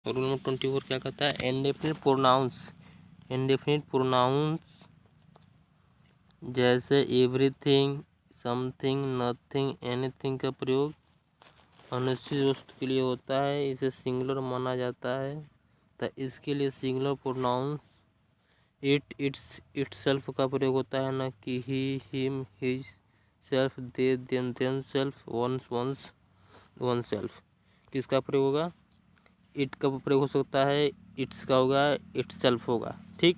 Rule number 24 क्या कहता है? इंडेफिनिट प्रोनाउंस, इंडेफिनिट प्रोनाउंस जैसे एवरीथिंग, समथिंग, नथिंग, एनीथिंग का प्रयोग अनिश्चित वस्तु के लिए होता है, इसे सिंगुलर माना जाता है। तो इसके लिए singular pronoun it, its, itself का प्रयोग होता है, न कि he, him, his, self, they, them, themselves, ones, ones, oneself. किसका प्रयोग होगा? इट का प्रयोग हो सकता है, इट्स का होगा, इटसेल्फ होगा, ठीक,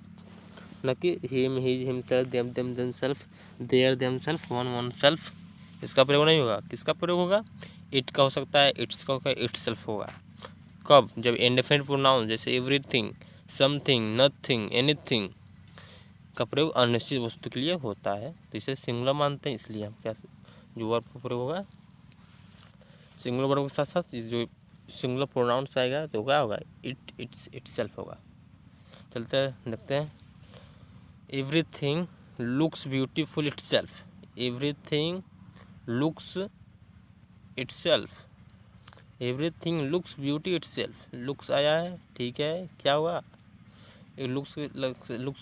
न कि him, his, himself, them, them, themselves, their, themselves, one, oneself. इसका प्रयोग नहीं होगा। किसका प्रयोग होगा? इट का हो सकता है, इट्स का होगा, इटसेल्फ होगा। कब? जब इंडेफिनिट प्रोनाउन जैसे एवरीथिंग, समथिंग, नथिंग, एनीथिंग का प्रयोग अनिश्चित वस्तु के लिए होता है, तो इसे सिंगुलर मानते हैं। इसलिए हम क्या जो वर्ब का प्रयोग होगा सिंगुलर वर्ब के साथ साथ जो सिंगुलर प्रोनाउंस आएगा तो क्या होगा? इट, इट्स, इटसेल्फ होगा। चलते हैं, देखते हैं। Everything looks beautiful itself, everything looks itself, everything looks beauty itself. Looks आया है, ठीक है, क्या हुआ? ये लुक्स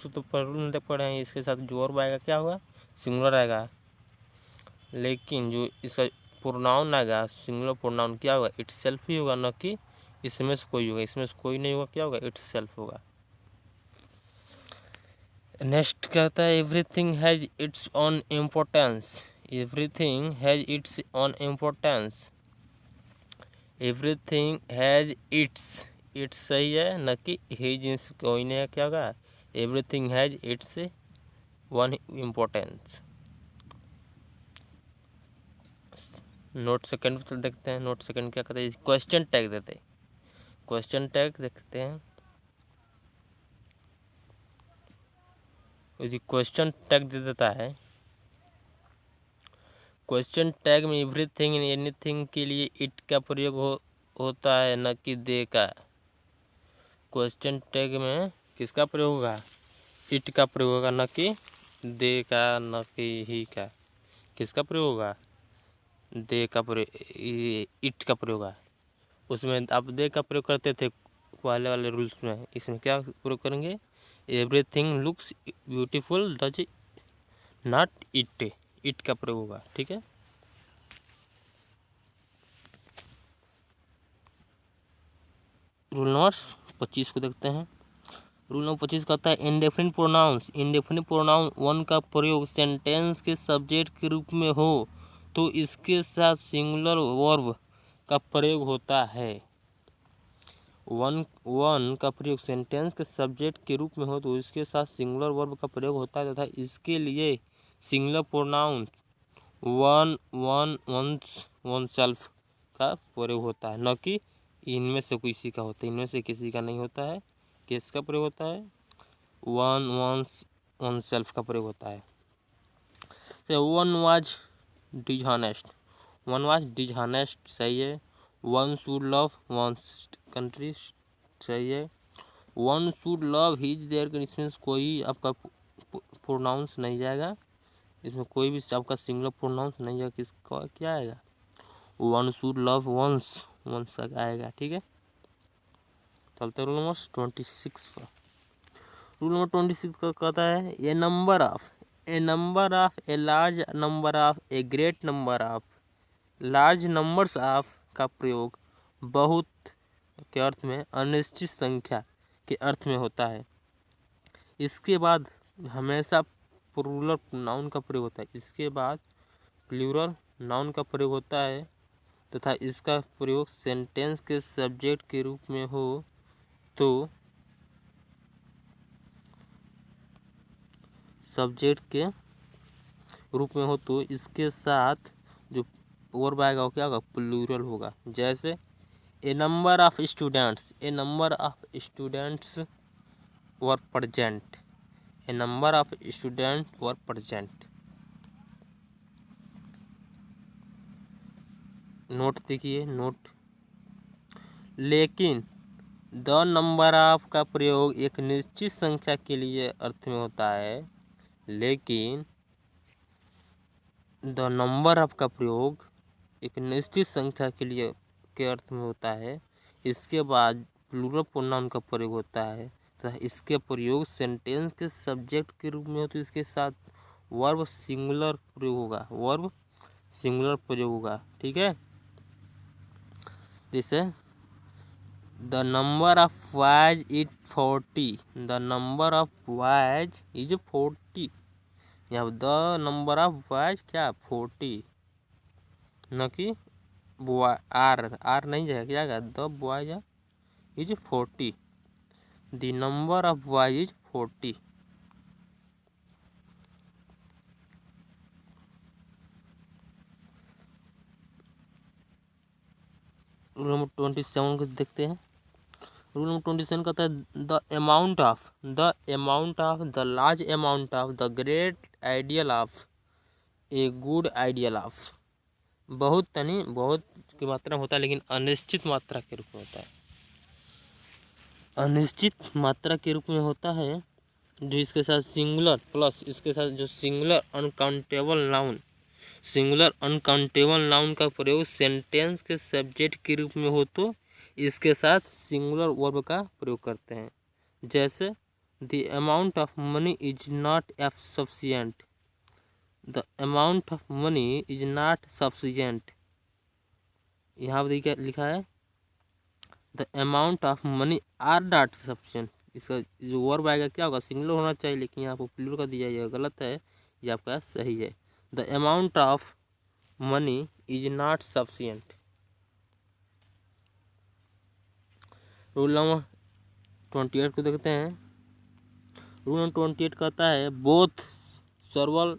तो पढ़े हैं, इसके साथ जो वर्ब आएगा क्या होगा? सिंगुलर आएगा। लेकिन जो इसका प्रोनाउन आएगा, सिंगुलर प्रोनाउन क्या होगा? इटसेल्फ ही होगा, न कि इसमें से कोई होगा। इसमें से कोई नहीं होगा, क्या होगा? इटसेल्फ होगा। नेक्स्ट कहता है everything has its on importance, everything has its on importance, everything has its, it's सही है, न कि हिज, कोई नहीं है, क्या होगा? Everything has its one importance. Note second पर देखते हैं। नोट सेकंड क्या कहते हैं? क्वेश्चन टैग देते हैं, क्वेश्चन टैग देखते हैं। यदि क्वेश्चन टैग दे देता है, क्वेश्चन टैग में एवरीथिंग एंड एनीथिंग के लिए इट का प्रयोग होता है, न कि दे का। क्वेश्चन टैग में किसका प्रयोग होगा? इट का प्रयोग होगा, न कि दे का, न कि ही का। किसका प्रयोग होगा? दे का प्रयोग, इट का प्रयोग होगा। उसमें आप दे का प्रयोग करते थे पहले वाले रूल्स में, इसमें क्या प्रयोग करेंगे? Everything looks beautiful does not it, it का प्रयोग होगा, ठीक है। रूल नंबर 25 को देखते हैं। रूल नंबर 25 कहता है indefinite pronouns, indefinite pronoun one का प्रयोग सेंटेंस के सब्जेक्ट के रूप में हो तो इसके साथ सिंगुलर वर्ब का प्रयोग होता है। वन का प्रयोग सेंटेंस के सब्जेक्ट के रूप में हो तो इसके साथ सिंगुलर वर्ब का प्रयोग होता है तथा इसके लिए singular pronoun one, one, one's, oneself का प्रयोग होता है, न कि इनमें से किसी का होता है। इनमें से किसी का नहीं होता है। किसका प्रयोग होता है? वन, वंस, वनसेल्फ का प्रयोग होता है। One was dishonest, one was dishonest सही है। One should love one's country सही है। One should love his their, इसमें कोई आपका प्रोनाउंस नहीं जाएगा, इसमें कोई भी आपका सिंगुलर प्रोनाउंस नहीं जाएगा। किसका क्या आएगा? One should love one's, one's आएगा, ठीक है। चलते रूल नंबर 26 पर। रूल नंबर 26 का कहता है a number of, a number of, a large number of, a great number of. Large numbers of का प्रयोग बहुत के अर्थ में अनिश्चित संख्या के अर्थ में होता है। इसके बाद हमेशा प्लूरल नाउन का प्रयोग होता है, इसके बाद प्लूरल नाउन का प्रयोग होता है तथा इसका प्रयोग सेंटेंस के सब्जेक्ट के रूप में हो तो सब्जेक्ट के रूप में हो तो इसके साथ जो वर्ब आएगा वो क्या होगा? प्लूरल होगा। जैसे a number of students, a number of students were present, a number of student were present. Note देखिए, नोट। लेकिन द नंबर ऑफ का प्रयोग एक निश्चित संख्या के लिए अर्थ में होता है, लेकिन द नंबर ऑफ का प्रयोग एक निश्चित संख्या के लिए के अर्थ में होता है। इसके बाद प्लूरल प्रोनाउन का प्रयोग होता है तथा इसके प्रयोग सेंटेंस के सब्जेक्ट के रूप में हो तो इसके साथ वर्ब सिंगुलर प्रयोग होगा, वर्ब सिंगुलर प्रयोग होगा। ठीक है, जैसे the number of boys is 40, the number of boys is 40। यहाँ द नंबर ऑफ बॉयज क्या 40, न कि आर नहीं जाएगा, क्या the boys is 40, the number of boys is 40। Rule number 27 को देखते हैं। रूल नंबर 27 कहता है the amount of the large amount of the great ideal of a good ideal of. बहुत यानी बहुत की मात्रा में होता है लेकिन अनिश्चित मात्रा के रूप में होता है, अनिश्चित मात्रा के रूप में होता है, जो इसके साथ सिंगुलर प्लस इसके साथ जो सिंगुलर अनकाउंटेबल नाउन का प्रयोग सेंटेंस के सब्जेक्ट के रूप में हो तो इसके साथ सिंगुलर वर्ब का प्रयोग करते हैं। जैसे the amount of money is not sufficient, the amount of money is not sufficient. यहाँ पर देखिए लिखा है the amount of money are not sufficient. इसका जो वर्ब आएगा क्या होगा, सिंगुलर होना चाहिए, लेकिन यहाँ पर प्लूरल का दिया, यह गलत है, ये आपका सही है। The amount of money is not sufficient. Rule number 28 को देखते हैं। रूल नंबर 28 कहता है बोथ सर्वल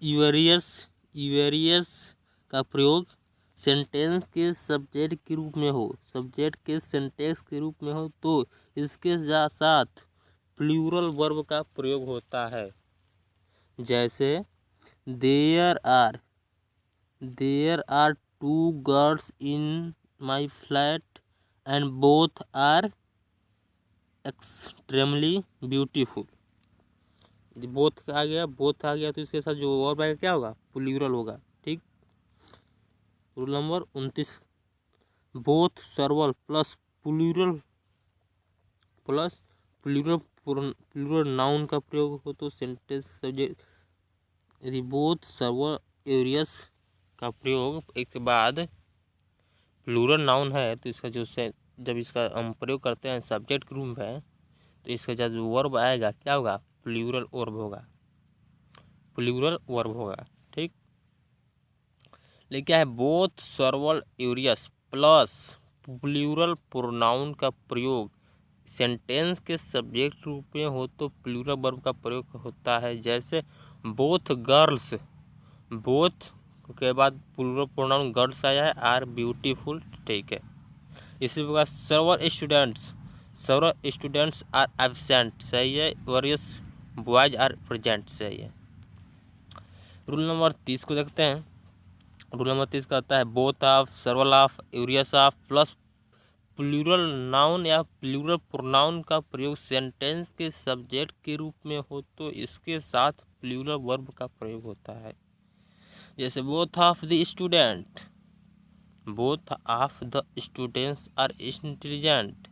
यूरियस का प्रयोग सेंटेंस के सब्जेक्ट के रूप में हो, सब्जेक्ट के सेंटेंस के रूप में हो तो इसके साथ प्लूरल वर्ब का प्रयोग होता है। जैसे there are 2 girls in my flat and both are extremely beautiful. Both आ गया तो इसके साथ जो वर्ब आएगा क्या होगा, प्लूरल होगा। ठीक। Rule number 29 both सर्वल plus plural noun का प्रयोग हो तो सेंटेंस सब्जेक्ट, यदि बोथ सर्वल यूरियस का प्रयोग एक के बाद प्लूरल नाउन है तो इसका जो जब इसका हम प्रयोग करते हैं सब्जेक्ट के रूप में तो इसका जो वर्ब आएगा क्या होगा, प्लूरल वर्ब होगा। ठीक। लेकिन क्या है both सर्वल urease plus plural pronoun का प्रयोग सेंटेंस के सब्जेक्ट रूप में हो तो प्लूरल वर्ब का प्रयोग होता है। जैसे बोथ गर्ल्स, बोथ के बाद प्लूरल प्रोनाउन गर्ल्स आया है, आर ब्यूटीफुल। ठीक है। इसी प्रकार several students आर एब्सेंट, सही है। वेरियस बॉयज आर प्रेजेंट, सही है। रूल नंबर 30 को देखते हैं। रूल नंबर 30 कहता है both of, several of, various of plus plural noun या प्लूरल प्रोनाउन का प्रयोग सेंटेंस के सब्जेक्ट के रूप में हो तो इसके साथ प्लूरल वर्ब का प्रयोग होता है। जैसे both of the students are intelligent,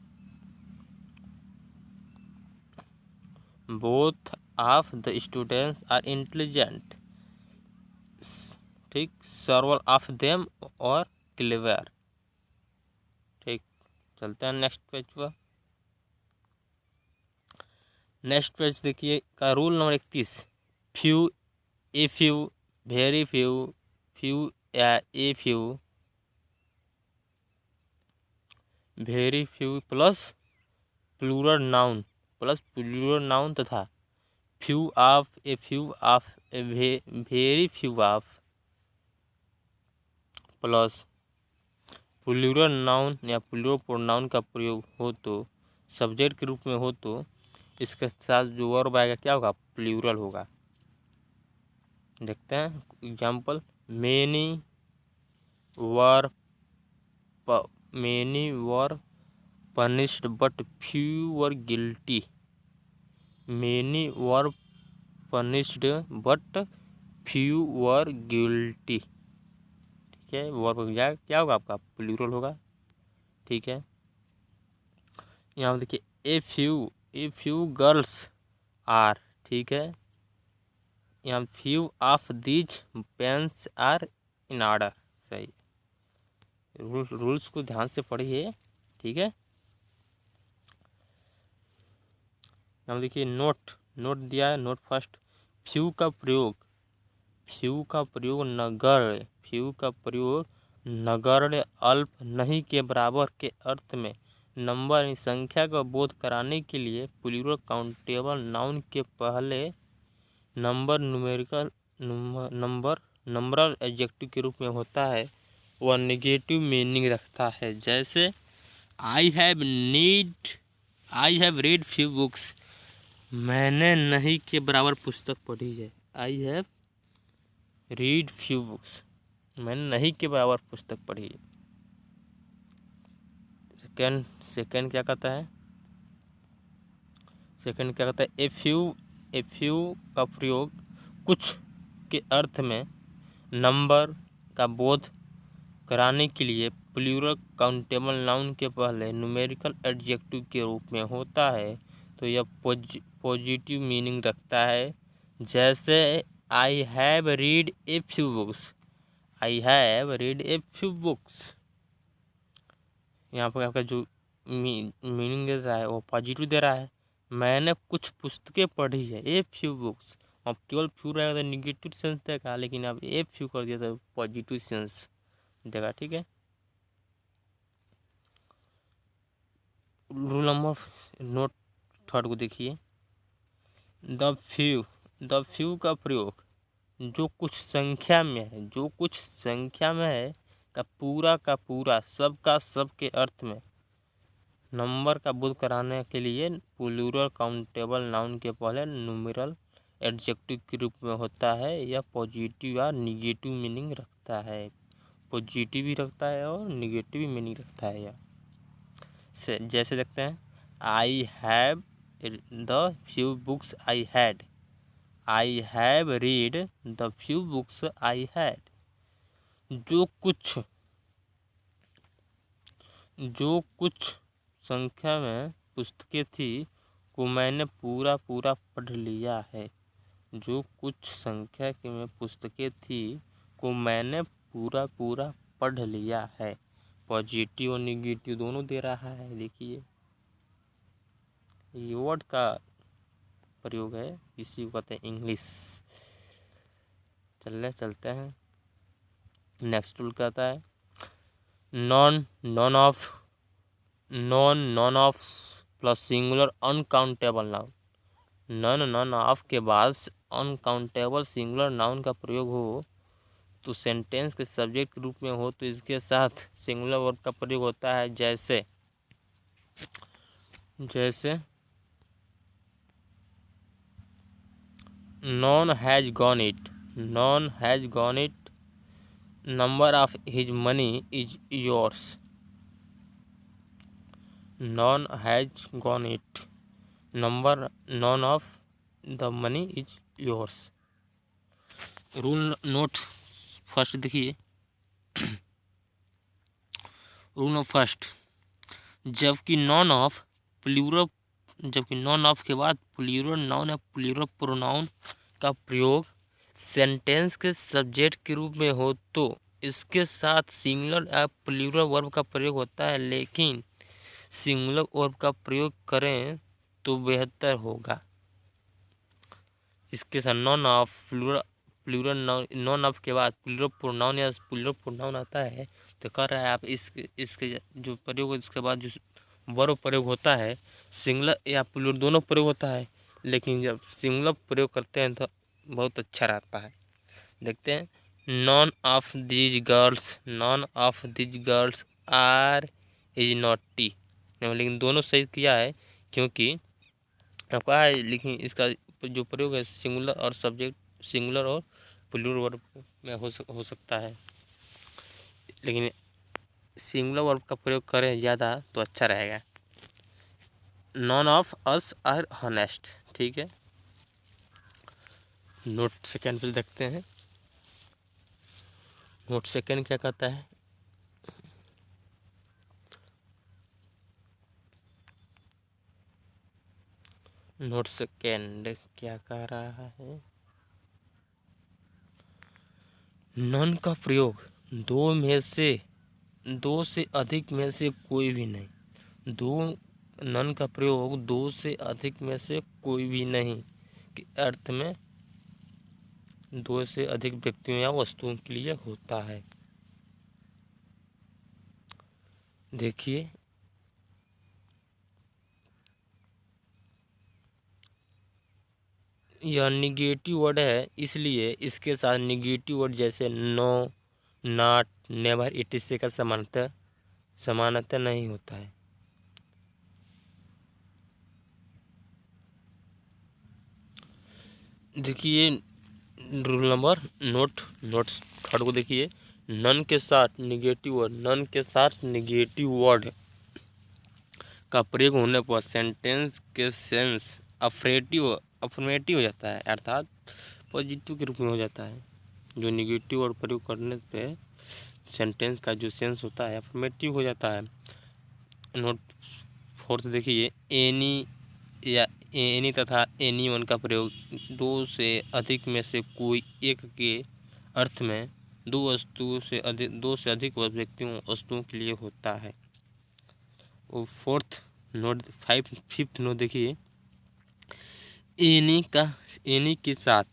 both of the students are intelligent. ठीक। Several of them are clever. ठीक। चलते हैं नेक्स्ट पेज पर। नेक्स्ट पेज देखिए का rule number 31 few, a few, very few, few या a few, very few plus plural noun तथा few of, a few of, a very few of plus plural noun या plural pronoun का प्रयोग हो तो subject के रूप में हो तो इसके साथ जो वर्ब आएगा क्या होगा, प्लूरल होगा। देखते हैं example many were punished but few were guilty, many were punished but few were guilty। ठीक है। वर्ब क्या होगा आपका, प्लूरल होगा। ठीक है। यहाँ पर देखिए ए फ्यू गर्ल्स आर, ठीक है। यहाँ few of these pens are in order, सही। रूल्स को ध्यान से पढ़िए, ठीक है। यहाँ देखिए नोट दिया है। नोट फर्स्ट, फ्यू का प्रयोग नगण्य अल्प नहीं के बराबर के अर्थ में नंबर यानी संख्या का बोध कराने के लिए प्लूरल काउंटेबल नाउन के पहले नंबर नंबरल एडजेक्टिव के रूप में होता है। वह नेगेटिव मीनिंग रखता है। जैसे I have read few books, मैंने नहीं के बराबर पुस्तक पढ़ी है। I have read few books, मैंने नहीं के बराबर पुस्तक पढ़ी है। सेकंड क्या कहता है? ए फ्यू का प्रयोग कुछ के अर्थ में नंबर का बोध कराने के लिए प्लूरल काउंटेबल नाउन के पहले न्यूमेरिकल एडजेक्टिव के रूप में होता है, तो यह पॉजिटिव मीनिंग रखता है। जैसे I have read a few books, I have read a few books, यहाँ पर आपका जो मीनिंग दे रहा है वो पॉजिटिव दे रहा है। मैंने कुछ पुस्तकें पढ़ी है, ए फ्यू बुक्स, और केवल फ्यू रहेगा तो निगेटिव सेंस देगा, लेकिन अब ए फ्यू कर दिया तो पॉजिटिव सेंस देगा, ठीक है। रूल नंबर नोट थर्ड को देखिए। द फ्यू का प्रयोग जो कुछ संख्या में है का पूरा सब का सब के अर्थ में नंबर का बोध कराने के लिए प्लूरल काउंटेबल नाउन के पहले न्यूमेरल एडजेक्टिव के रूप में होता है। यह पॉजिटिव या निगेटिव मीनिंग रखता है। पॉजिटिव भी रखता है और निगेटिव भी मीनिंग रखता है। यह जैसे देखते हैं, I have the few books I had, I have read the few books I had. जो कुछ संख्या में पुस्तकें थी को मैंने पूरा पढ़ लिया है। जो कुछ संख्या में पुस्तकें थी को मैंने पूरा पढ़ लिया है। पॉजिटिव और निगेटिव दोनों दे रहा है। देखिए ये वर्ड का प्रयोग है, इसी को कहते हैं इंग्लिश। चलते हैं। नेक्स्ट रूल कहता है none of plus singular uncountable noun. None of के बाद अनकाउंटेबल सिंगुलर नाउन का प्रयोग हो तो सेंटेंस के सब्जेक्ट के रूप में हो तो इसके साथ सिंगुलर वर्ब का प्रयोग होता है। जैसे non has gone it, number of his money is yours. Non has gone it, none of the money is yours. Rule node first देखिए। रूल नोट फर्स्ट, जबकि नॉन ऑफ के बाद प्लूरल नाउन या प्लूरल प्रोनाउन का प्रयोग sentence के subject के रूप में हो तो इसके साथ सिंगुलर या प्लूरल वर्ब का प्रयोग होता है, लेकिन सिंगुलर वर्ब का प्रयोग करें तो बेहतर होगा। इसके साथ नॉन ऑफ नॉन ऑफ के बाद प्लूरल प्रोनाउन या प्लूरल प्रोनाउन आता है तो कर रहा है आप इसके जो प्रयोग इसके बाद जो वर्ब प्रयोग होता है सिंगुलर या प्लूरल दोनों प्रयोग होता है, लेकिन जब सिंगुलर प्रयोग करते हैं तो बहुत अच्छा रहता है। देखते हैं, none of these girls are is naughty. लेकिन दोनों सही किया है क्योंकि आपका है, लेकिन इसका जो प्रयोग है सिंगुलर और सब्जेक्ट सिंगुलर और प्लूरल वर्ब में हो सकता है, लेकिन सिंगुलर वर्ब का प्रयोग करें ज़्यादा तो अच्छा रहेगा। None of us are honest, ठीक है। नोट सेकंड पे देखते हैं। नोट सेकंड क्या कहता है? नोट सेकेंड क्या कह रहा है। नन का प्रयोग दो से अधिक में से कोई भी नहीं। नन का प्रयोग दो से अधिक में से कोई भी नहीं के अर्थ में दो से अधिक व्यक्तियों या वस्तुओं के लिए होता है। देखिए यह निगेटिव वर्ड है, इसलिए इसके साथ निगेटिव वर्ड जैसे नो, नॉट, नेवर, इट का समानता नहीं होता है। देखिए रूल नंबर नोट्स थर्ड को देखिए। नन के साथ निगेटिव वर्ड का प्रयोग होने पर सेंटेंस के सेंस अफर्मेटिव हो जाता है, अर्थात पॉजिटिव के रूप में हो जाता है। जो निगेटिव वर्ड प्रयोग करने पे सेंटेंस का जो सेंस होता है अफर्मेटिव हो जाता है। नोट फोर्थ देखिए, एनी तथा एनी वन का प्रयोग दो से अधिक में से कोई एक के अर्थ में दो से अधिक व्यक्तियों वस्तुओं के लिए होता है। और फिफ्थ नोट देखिए, एनी के साथ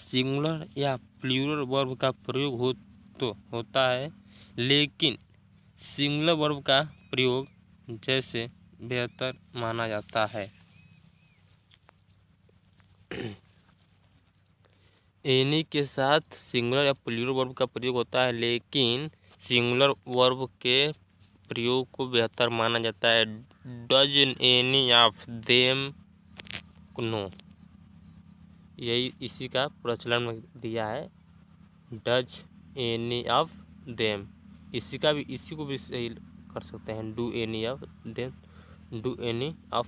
सिंगुलर या प्लूरल वर्ब का प्रयोग होता है, लेकिन सिंगुलर वर्ब का प्रयोग जैसे बेहतर माना जाता है। एनी के साथ सिंगुलर या प्लूरल वर्ब का प्रयोग होता है, लेकिन सिंगुलर वर्ब के प्रयोग को बेहतर माना जाता है। Does any of them know, यही इसी का प्रचलन में दिया है। डज एनी ऑफ देम, इसी को भी सही कर सकते हैं। Do any of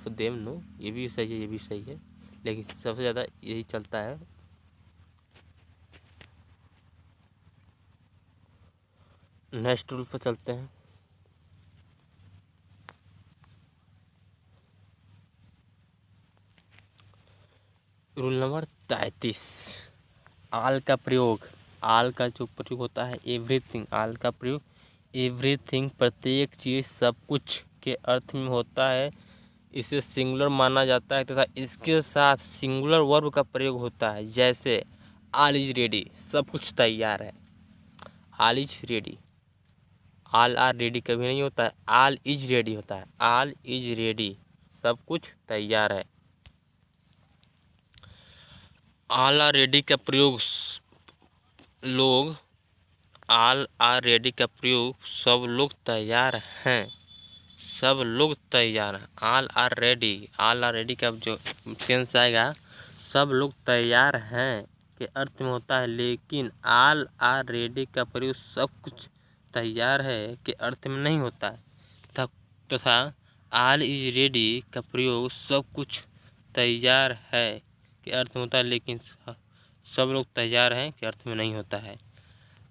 them know, ये भी सही है, ये भी सही है, लेकिन सबसे ज़्यादा यही चलता है। नेक्स्ट रूल पर चलते हैं। रूल नंबर 33, आल का प्रयोग। आल का जो प्रयोग होता है एवरीथिंग, आल का प्रयोग एवरीथिंग प्रत्येक चीज़ सब कुछ के अर्थ में होता है। इसे सिंगुलर माना जाता है तथा इसके साथ सिंगुलर वर्ब का प्रयोग होता है, जैसे ऑल इज रेडी, सब कुछ तैयार है। All is ready, all are ready कभी नहीं होता है, ऑल इज रेडी होता है। ऑल इज रेडी, सब कुछ तैयार है। ऑल आर रेडी का प्रयोग ऑल आर रेडी का प्रयोग सब लोग तैयार हैं, सब लोग तैयार हैं। ऑल आर रेडी का जो सेंस आएगा सब लोग तैयार हैं के अर्थ में होता है, लेकिन ऑल आर रेडी का प्रयोग सब कुछ तैयार है के अर्थ में नहीं होता है। तथा ऑल इज रेडी का प्रयोग सब कुछ तैयार है के अर्थ में होता है, लेकिन सब लोग तैयार हैं के अर्थ में नहीं होता है।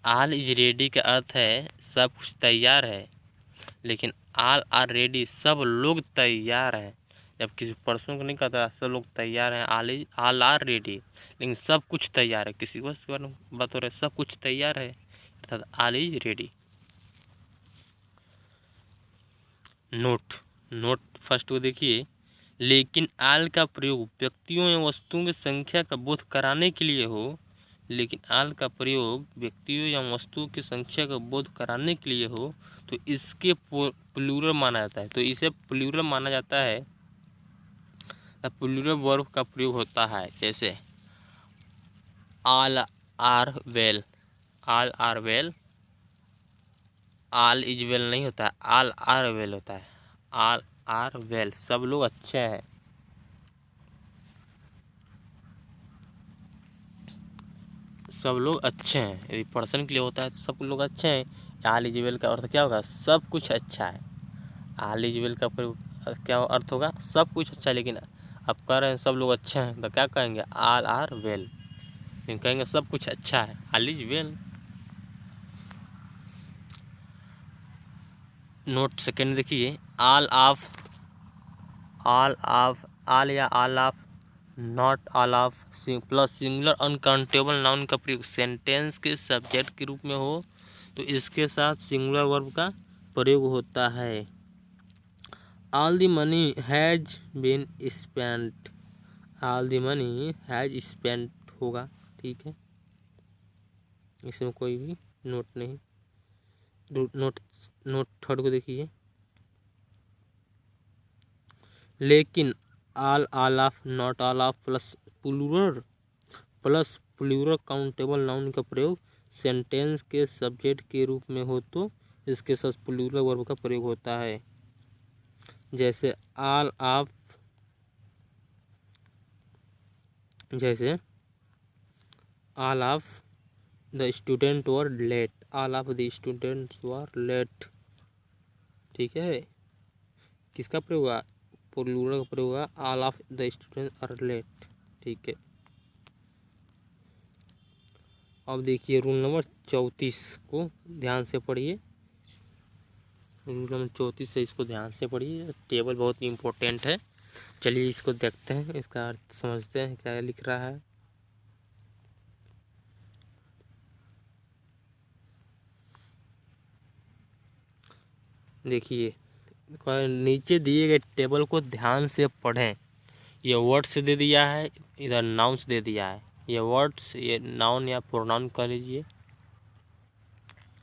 ऑल इज रेडी का अर्थ है सब कुछ तैयार है, लेकिन ऑल आर रेडी सब लोग तैयार हैं। जब किसी पर्सन को नहीं कहता सब लोग तैयार हैं, ऑल आर रेडी, लेकिन सब कुछ तैयार है, किसी को बात हो रहा है सब कुछ तैयार है, अर्थात all is ready. Node first को देखिए, लेकिन ऑल का प्रयोग व्यक्तियों या वस्तुओं की संख्या का बोध कराने के लिए हो, लेकिन ऑल का प्रयोग व्यक्तियों या वस्तुओं की संख्या का बोध कराने के लिए हो तो इसके प्लूरल माना जाता है। तो इसे प्लूरल माना जाता है, प्लूरल वर्ब का प्रयोग होता है, जैसे all are well, all are well, all is well नहीं होता है, ऑल आर वेल होता है। ऑल आर वेल, सब लोग अच्छे हैं। सब लोग अच्छे हैं, यदि पर्सन के लिए होता है तो सब लोग अच्छे हैं। ऑल इज वेल का अर्थ क्या होगा, सब कुछ अच्छा है। ऑल इज वेल का क्या अर्थ होगा, सब कुछ अच्छा है, लेकिन आप कह रहे हैं सब लोग अच्छे हैं तो क्या कहेंगे, ऑल आर वेल, लेकिन कहेंगे सब कुछ अच्छा है, all is well. Note second देखिए, ऑल ऑफ ऑल या all of, not all of plus singular uncountable noun का प्रयोग सेंटेंस के सब्जेक्ट के रूप में हो तो इसके साथ सिंगुलर वर्ब का प्रयोग होता है। All the money has been spent, all the money has spent होगा, ठीक है, इसमें कोई भी नोट नहीं। नोट थर्ड को देखिए, लेकिन all all of, not all of plus plural countable noun का प्रयोग सेंटेंस के सब्जेक्ट के रूप में हो तो इसके साथ प्लूरल वर्ब का प्रयोग होता है। जैसे ऑल ऑफ, जैसे all of the student were late, all of the students were late, ठीक है, किसका प्रयोग हुआ, प्लूरल का प्रयोग हुआ, all of the students are late, ठीक है। अब देखिए रूल नंबर 34 को ध्यान से पढ़िए, रूल नंबर 34 से इसको ध्यान से पढ़िए, टेबल बहुत इम्पोर्टेंट है। चलिए इसको देखते हैं, इसका अर्थ समझते हैं क्या लिख रहा है। देखिए नीचे दिए गए टेबल को ध्यान से पढ़ें। ये वर्ड्स दे दिया है, इधर नाउन्स दे दिया है। ये वर्ड्स, ये नाउन या प्रोनाउन कह लीजिए,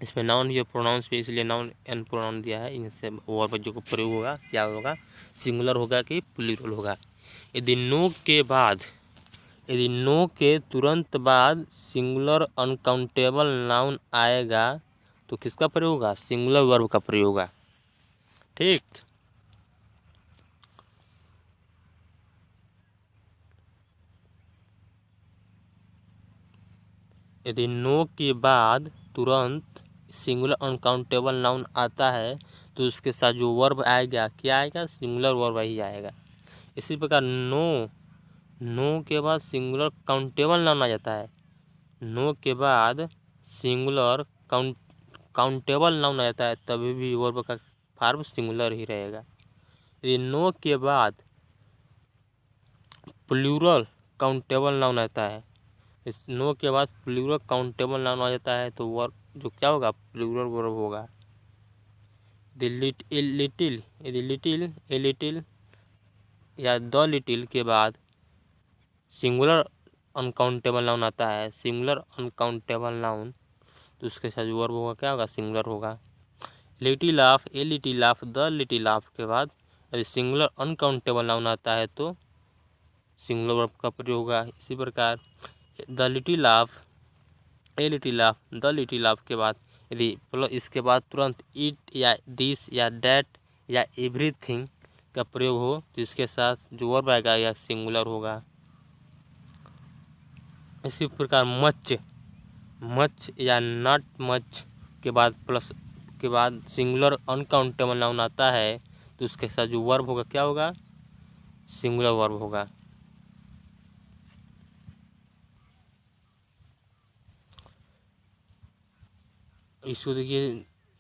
इसमें नाउन या प्रोनाउंस पे इसलिए नाउन एंड प्रोनाउन दिया है। इनसे वर्ब जो प्रयोग होगा क्या होगा, सिंगुलर होगा कि प्लूरल होगा। यदि नो के बाद, यदि नो के तुरंत बाद सिंगुलर अनकाउंटेबल नाउन आएगा तो किसका प्रयोग होगा, सिंगुलर वर्ब का प्रयोग होगा, ठीक। यदि नो के बाद तुरंत सिंगुलर अनकाउंटेबल नाउन आता है तो उसके साथ जो वर्ब आएगा क्या आएगा, सिंगुलर वर्ब ही आएगा। इसी प्रकार नो के बाद सिंगुलर काउंटेबल नाउन आ जाता है, नो के बाद सिंगुलर काउंटेबल नाउन आ जाता है तभी भी वर्ब का फॉर्म सिंगुलर ही रहेगा। यदि नो के बाद प्लूरल काउंटेबल नाउन आता है, इस नो के बाद प्लूरल काउंटेबल नाउन आ जाता है तो वर्ब जो क्या होगा, प्लूरल वर्ब होगा। लिटिल, यदि लिटिल, ए लिटिल या द लिटिल के बाद सिंगुलर अनकाउंटेबल नाउन आता है, सिंगुलर अनकाउंटेबल नाउन, तो उसके साथ वर्ब होगा क्या होगा, सिंगुलर होगा। Little of, a little of, the little of के बाद यदि सिंगुलर अनकाउंटेबल नाउन आता है तो सिंगुलर वर्ब का प्रयोग होगा। इसी प्रकार the little of, a little of, the little of के बाद यदि इसके बाद तुरंत इट या दिस या डैट या एवरीथिंग का प्रयोग हो तो इसके साथ जो वर्ब आएगा यह सिंगुलर होगा। इसी प्रकार मच या नॉट मच के बाद प्लस के बाद सिंगुलर अनकाउंटेबल नाउन आता है तो उसके साथ जो वर्ब होगा क्या होगा, सिंगुलर वर्ब होगा। इसको देखिए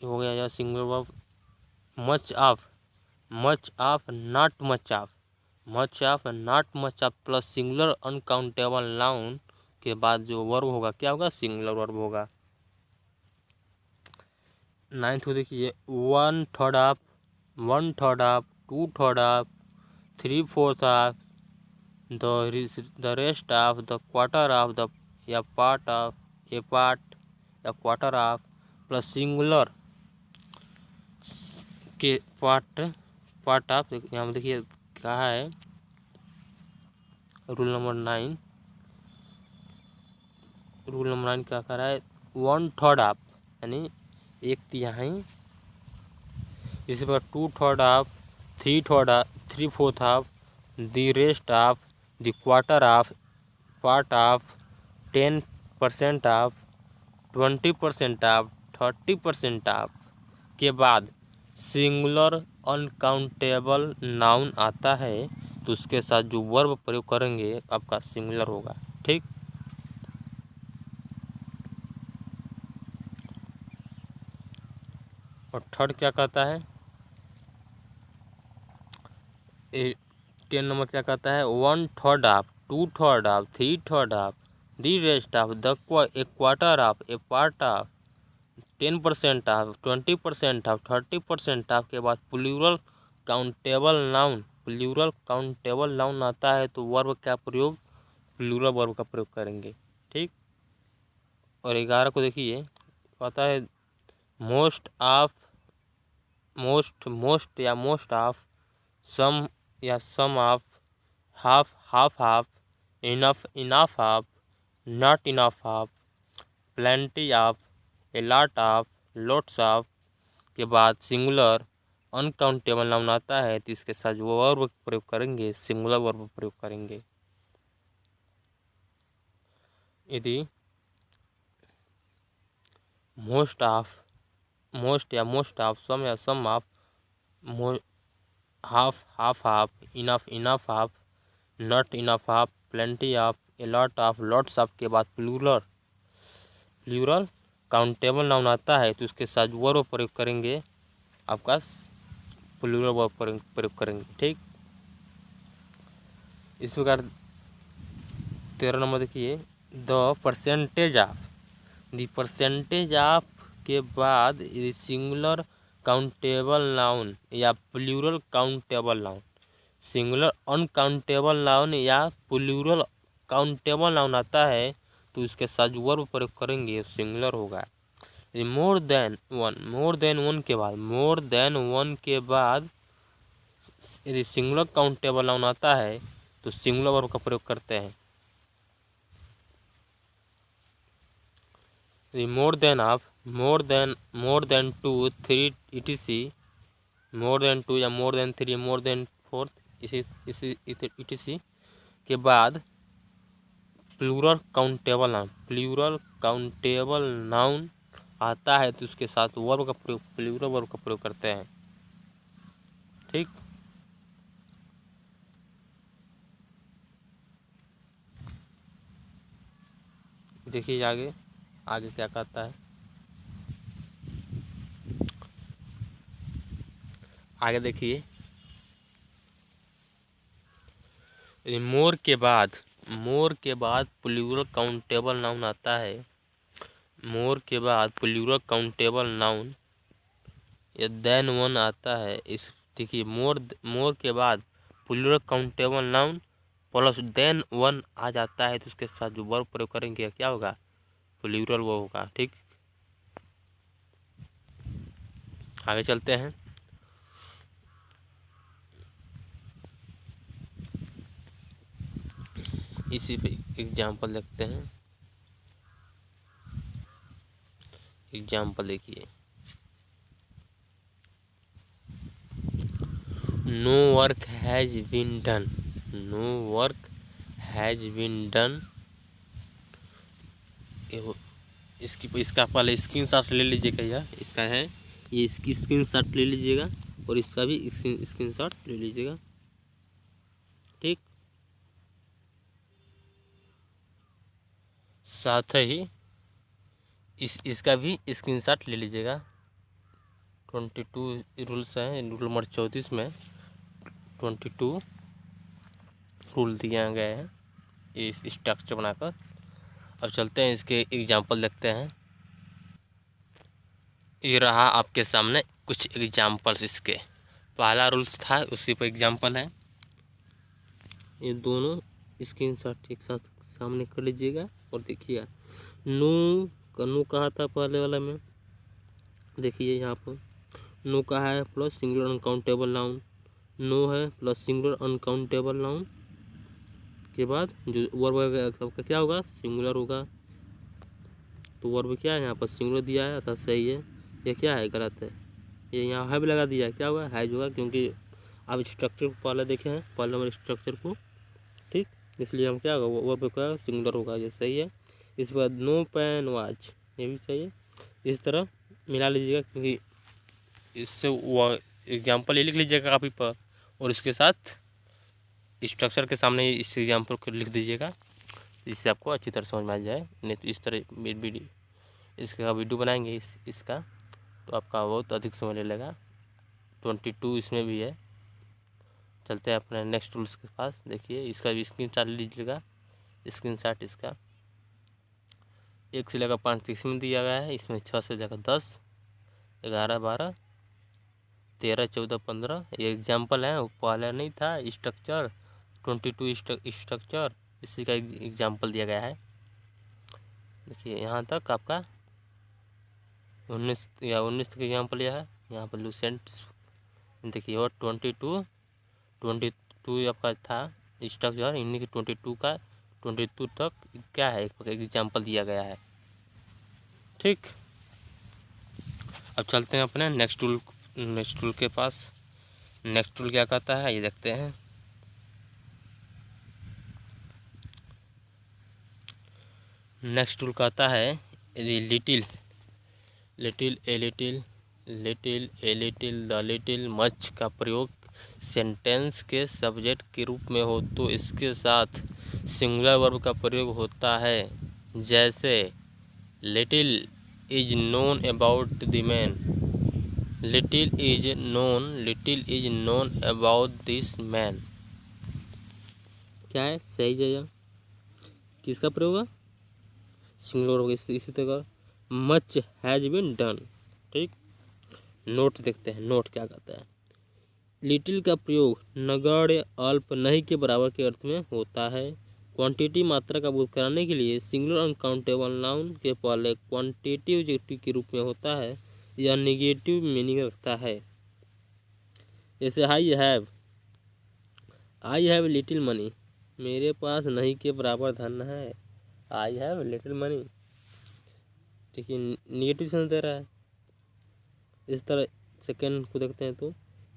हो गया या singular verb. Much of, not much of, not much of plus singular uncountable noun के बाद जो वर्ब होगा क्या होगा, सिंगुलर वर्ब होगा। 9th को देखिए 1/3 of, 2/3 of, 3/4 of, the rest of, the quarter of, the या पार्ट ऑफ, ए पार्ट या क्वार्टर ऑफ प्लस सिंगुलर के पार्ट ऑफ। यहाँ देखिए कहा है रूल नंबर 9, रूल नंबर 9 क्या कर रहा है, 1/3 ऑफ यानी 1/3, इसी पर 2/3 of, 3/4 of, the rest of, the quarter of, part of, 10% of, 20% of, 30% of के बाद सिंगुलर अनकाउंटेबल नाउन आता है तो उसके साथ जो वर्ब प्रयोग करेंगे आपका सिंगुलर होगा, ठीक। और थर्ड क्या कहता है, 10 नंबर क्या कहता है, 1/3 of, 2/3 of, 3/3 of, the rest of, a quarter of, a part of, 10% of, 20% of, 30% of के बाद plural countable noun. Plural countable noun आता है तो वर्ब क्या प्रयोग, प्लूरल वर्ब का प्रयोग करेंगे। ठीक। और 11 को देखिए, कहता है मोस्ट ऑफ, मोस्ट या मोस्ट ऑफ, सम या some of, half of, enough of, not enough of, plenty of, a lot of, lots of के बाद सिंगुलर अनकाउंटेबल नाउन आता है तो इसके साथ जो वर्ब प्रयोग करेंगे सिंगुलर वर्ब प्रयोग करेंगे। यदि मोस्ट ऑफ, मोस्ट या मोस्ट ऑफ, सम या some of, half of, enough of, not enough of, plenty of, a lot of, lots of के बाद प्लूरल काउंटेबल नाउन आता है तो उसके साथ वर्ब प्रयोग करेंगे, आपका प्लूरल वर्ब प्रयोग करेंगे। ठीक। इस प्रकार 13 नंबर देखिए, the percentage of, the percentage of के बाद सिंगुलर काउंटेबल नाउन या plural countable noun, singular uncountable noun या प्लूरल काउंटेबल नाउन आता है तो इसके साथ जो वर्ब प्रयोग करेंगे सिंगुलर होगा। मोर देन वन के बाद, मोर देन वन के बाद यदि सिंगुलर काउंटेबल नाउन आता है तो सिंगुलर वर्ब का प्रयोग करते हैं। More than of, more than 2, 3 etc, more than 2 या मोर देन 3, मोर देन 4 इसी etc के बाद प्लूरल काउंटेबल नाउन आता है तो उसके साथ वर्ब का प्रयोग, प्लूरल वर्ब का प्रयोग करते हैं। ठीक। देखिए आगे क्या कहता है, आगे देखिए, मोर के बाद प्लूरल काउंटेबल नाउन आता है, मोर के बाद प्लूरल काउंटेबल नाउन या देन वन आता है। इस देखिए मोर के बाद plural countable noun plus than one आ जाता है तो उसके साथ जो वर्ब प्रयोग करेंगे क्या होगा, प्लूरल वो होगा। ठीक। आगे चलते हैं। इसी पे एग्जाम्पल देखते हैं। एग्जाम्पल देखिए, no work has been done, no work has been done. इसका पहले स्क्रीनशॉट ले लीजिएगा, यह इसका है, ये इसकी स्क्रीनशॉट ले लीजिएगा और इसका भी स्क्रीनशॉट ले लीजिएगा। ठीक। साथ ही इसका भी स्क्रीनशॉट ले लीजिएगा। 22 रूल्स हैं, रूल नंबर 34 में 22 रूल दिया गया है इस स्ट्रक्चर बनाकर। अब चलते हैं इसके एग्जाम्पल देखते हैं। ये रहा आपके सामने कुछ एग्जाम्पल्स इसके, पहला रूल्स था उसी पर एग्जाम्पल है। ये दोनों स्क्रीनशॉट एक साथ सामने कर लीजिएगा और देखिए नो कहा था पहले वाला में, देखिए यहाँ पर नो कहा है plus singular uncountable noun, no है प्लस सिंगुलर अनकाउंटेबल नाउन के बाद जो वर्ब का क्या होगा, सिंगुलर होगा। तो वर्ब क्या है यहाँ पर सिंगुलर दिया है अर्थात सही है। ये क्या है, गलत है। ये यहाँ है भी लगा दिया है, क्या होगा, हैज होगा, क्योंकि आप स्ट्रक्चर को पहले देखे हैं, पहले नंबर स्ट्रक्चर को। ठीक। इसलिए हम क्या होगा, वर्ब क्या सिंगुलर होगा, ये सही है। इस बाद नो पेन वॉच, ये भी सही है। इस तरह मिला लीजिएगा, क्योंकि इससे वो एग्जाम्पल ले लिख लीजिएगा कापी पर और इसके साथ स्ट्रक्चर के सामने इस एग्जाम्पल को लिख दीजिएगा, जिससे आपको अच्छी तरह समझ में आ जाए। नहीं तो इस तरह इसका वीडियो बनाएंगे इसका तो आपका बहुत अधिक समय ले लेगा। 22 इसमें भी है, चलते हैं अपने नेक्स्ट टूल्स के पास। देखिए इसका भी स्क्रीनशॉट लीजिएगा, स्क्रीनशॉट इसका 1 से लेकर 5 तक इसमें दिया गया है। इसमें 6 से लेकर 10, 11, 12, 13, 14, 15 ये एग्जाम्पल है। वो पहले नहीं था स्ट्रक्चर 22 स्ट्रक्चर, इसी का एग्जाम्पल दिया गया है। देखिए यहाँ तक आपका 19 तक एग्जाम्पल यह है। यहाँ पर लूसेंट्स देखिए और 22 आपका था स्ट्रक्चर, इन्हीं के 22 तक क्या है एक एग्जाम्पल दिया गया है। ठीक, अब चलते हैं अपने नेक्स्ट टूल के पास। नेक्स्ट टूल क्या कहता है ये देखते हैं। नेक्स्ट टूल कहता है लिटिल द लिटिल मच का प्रयोग सेंटेंस के सब्जेक्ट के रूप में हो तो इसके साथ सिंगुलर वर्ब का प्रयोग होता है। जैसे little is known about the man, little is known about this man. क्या है सही जगह किसका प्रयोग है? सिंगुलर होगा। इसी तरह मच हैज बीन डन। ठीक, नोट देखते हैं, नोट क्या कहता है। लिटिल का प्रयोग नगण्य अल्प नहीं के बराबर के अर्थ में होता है। क्वांटिटी मात्रा का बोध कराने के लिए सिंगुलर अनकाउंटेबल नाउन के पहले क्वांटिटिव एडजेक्टिव के रूप में होता है। यह नेगेटिव मीनिंग रखता है। जैसे आई हैव लिटिल मनी, मेरे पास नहीं के बराबर धन है। आई हैव लिटिल मनी, ठीक है, नेगेटिव सेंस दे रहा है। इस तरह सेकेंड को देखते हैं तो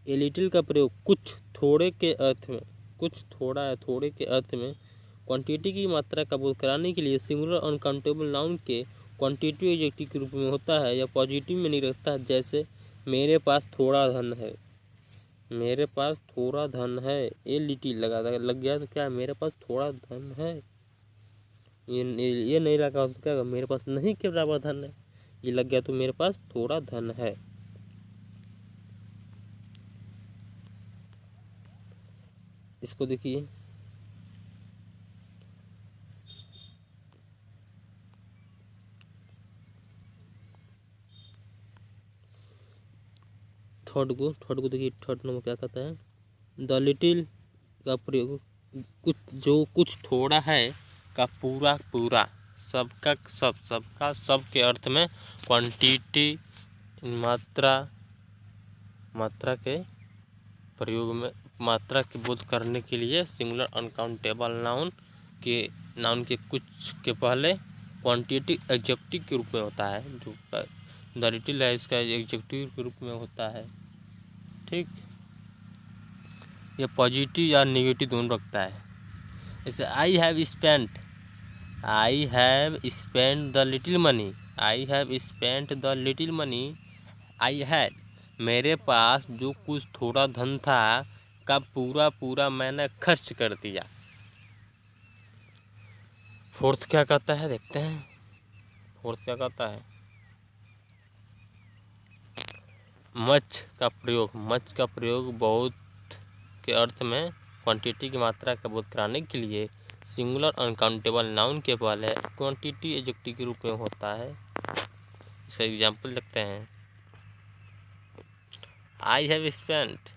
ए लिटिल का प्रयोग कुछ थोड़े के अर्थ में, कुछ थोड़ा है थोड़े के अर्थ में क्वांटिटी की मात्रा का बोध कराने के लिए सिंगुलर अनकाउंटेबल नाउन के क्वांटिटिव एडजेक्टिव के रूप में होता है या पॉजिटिव में नहीं रखता है। जैसे मेरे पास थोड़ा धन है, मेरे पास थोड़ा धन है। ए लिटिल लग गया तो क्या मेरे पास थोड़ा धन है, ये नहीं लगा तो क्या मेरे पास नहीं के बराबर धन है। ये लग गया तो मेरे पास थोड़ा धन है। इसको देखिए थर्ड को देखिए, थर्ड नंबर क्या कहता है। द लिटिल का प्रयोग कुछ थोड़ा है का पूरा सब के अर्थ में क्वांटिटी मात्रा के प्रयोग में मात्रा के बोध करने के लिए सिंगुलर अनकाउंटेबल नाउन के कुछ के पहले क्वांटिटिव एडजेक्टिव के रूप में होता है। जो द लिटिल है इसका एडजेक्टिव के रूप में होता है। ठीक, यह पॉजिटिव या नेगेटिव दोनों रखता है। जैसे I have spent the little money, I had मेरे पास जो कुछ थोड़ा धन था का पूरा मैंने खर्च कर दिया। फोर्थ क्या कहता है देखते हैं। फोर्थ क्या कहता है, मच का प्रयोग बहुत के अर्थ में क्वांटिटी की मात्रा का बोध कराने के लिए सिंगुलर अनकाउंटेबल नाउन के पहले क्वांटिटी एडजेक्टिव के रूप में होता है। इसका एग्जाम्पल देखते हैं। I have spent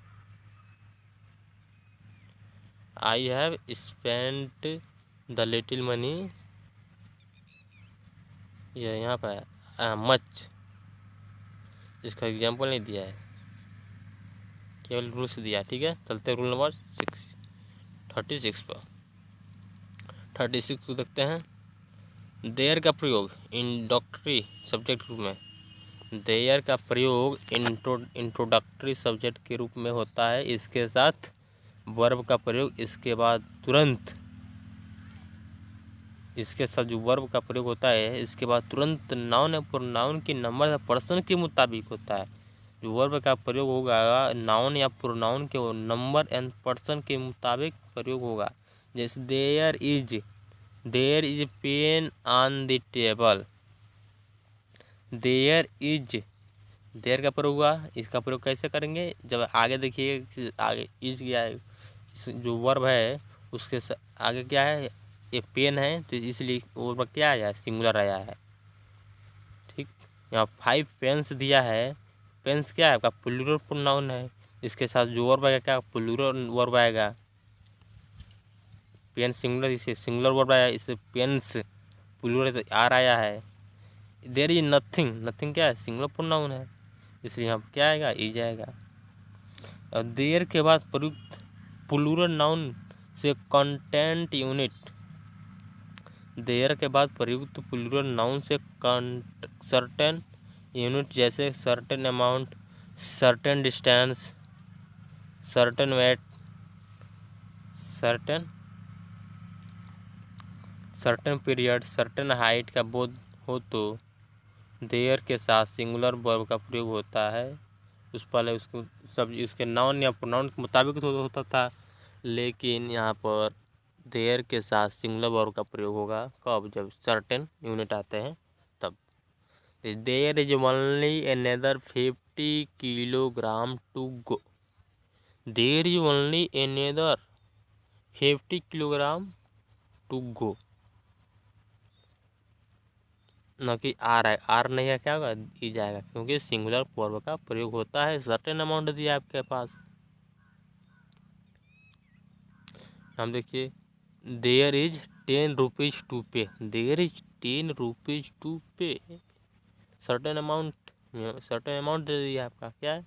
the little money, यह यहाँ पर मच, इसका एग्जाम्पल नहीं दिया है, केवल रूल से दिया। ठीक है, चलते रूल नंबर 36 पर। 36 को देखते हैं। देयर का प्रयोग इंट्रोडक्टरी सब्जेक्ट रूप में, देयर का प्रयोग इंट्रोडक्टरी सब्जेक्ट के रूप में होता है। इसके साथ वर्ब का प्रयोग इसके बाद तुरंत, इसके साथ जो वर्ब का प्रयोग होता है इसके बाद तुरंत नाउन या प्रोनाउन के नंबर या पर्सन के मुताबिक होता है। जो वर्ब का प्रयोग होगा नाउन या प्रोनाउन के नंबर एंड पर्सन के मुताबिक प्रयोग होगा। जैसे there is pen on the table, there का प्रयोग हुआ। इसका प्रयोग कैसे करेंगे, जब आगे देखिए आगे इज गया है जो वर्ब है उसके आगे क्या है, ये पेन है, तो इसलिए वो क्या आया है, सिंगुलर आया है। ठीक, यहाँ 5 पेन्स दिया है। पेन्स क्या है आपका, प्लूरल प्रोनाउन है। इसके साथ जो वर्ब आएगा क्या, प्लूरल वर्ब आएगा। पेन सिंगुलर, इसे सिंगुलर वर्ब आया, इसे पेन्स प्लूरल तो आर आया है। देयर इज नथिंग, नथिंग क्या है, सिंगुलर प्रोनाउन है, इसलिए यहाँ क्या आएगा, इज आएगा। और देयर के बाद प्रयुक्त प्लूरल नाउन से कंटेंट यूनिट, देयर के बाद प्रयुक्त प्लूरल नाउन से सर्टेन यूनिट, जैसे certain amount, certain distance, certain weight, certain period, certain height का बोध हो तो देयर के साथ सिंगुलर वर्ब का प्रयोग होता है। उस पहले उसको सब उसके नाउन या प्रोनाउन के मुताबिक होता था, लेकिन यहाँ पर देयर के साथ सिंगुलर वर्ब का प्रयोग होगा कब, जब सर्टेन यूनिट आते हैं तब। There is only another 50 kilogram to go, there is only another 50 kilogram to go, न कि आर है, आर नहीं है क्या होगा, ई जाएगा, क्योंकि सिंगुलर वर्ब का प्रयोग होता है। सर्टेन अमाउंट दिया आपके पास, हम देखिए देयर इज 10 रुपीज टू पे, देयर इज 10 रुपीज टू पे, सर्टेन अमाउंट, सर्टेन अमाउंट दे दिया आपका, क्या है,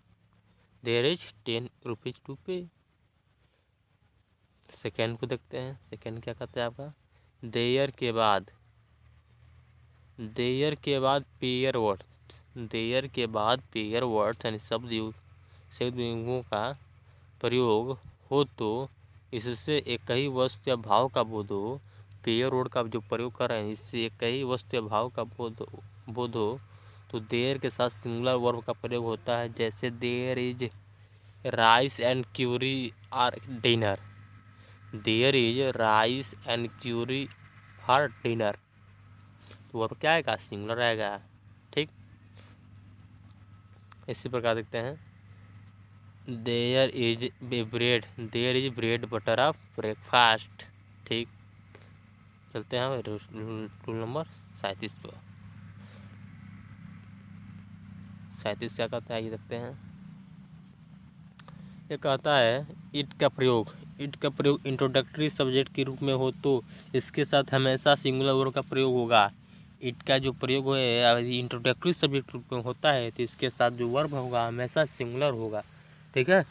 देयर इज 10 रुपीज टू पे। सेकेंड को देखते हैं, सेकेंड क्या कहते हैं आपका, देयर के बाद, देयर के बाद पेयर वर्ड, देयर के बाद पेयर वर्ड यानी शब्द युगों का प्रयोग हो तो इससे एक ही वस्तु या भाव का बोध हो, पेयर वर्ड का जो प्रयोग कर रहे हैं इससे एक ही वस्तु या भाव का बोध हो तो देयर के साथ सिंगुलर वर्ब का प्रयोग होता है। जैसे there is rice and curry are dinner, there is rice and curry for dinner, तो वर्ब क्या आएगा, सिंगुलर आएगा। ठीक, इसी प्रकार देखते हैं, there is bread, there is bread butter of breakfast. ठीक, चलते हैं रूल नंबर 37 पर। 37 क्या कहता है ये देखते हैं, ये कहता है इट का प्रयोग, इट का प्रयोग इंट्रोडक्टरी सब्जेक्ट के रूप में हो तो इसके साथ हमेशा सिंगुलर वर्ब का प्रयोग होगा। इट का जो प्रयोग है इंट्रोडक्टरी सब्जेक्ट रूप में होता है तो इसके साथ जो वर्ब होगा हमेशा सिंगुलर होगा। ठीक है,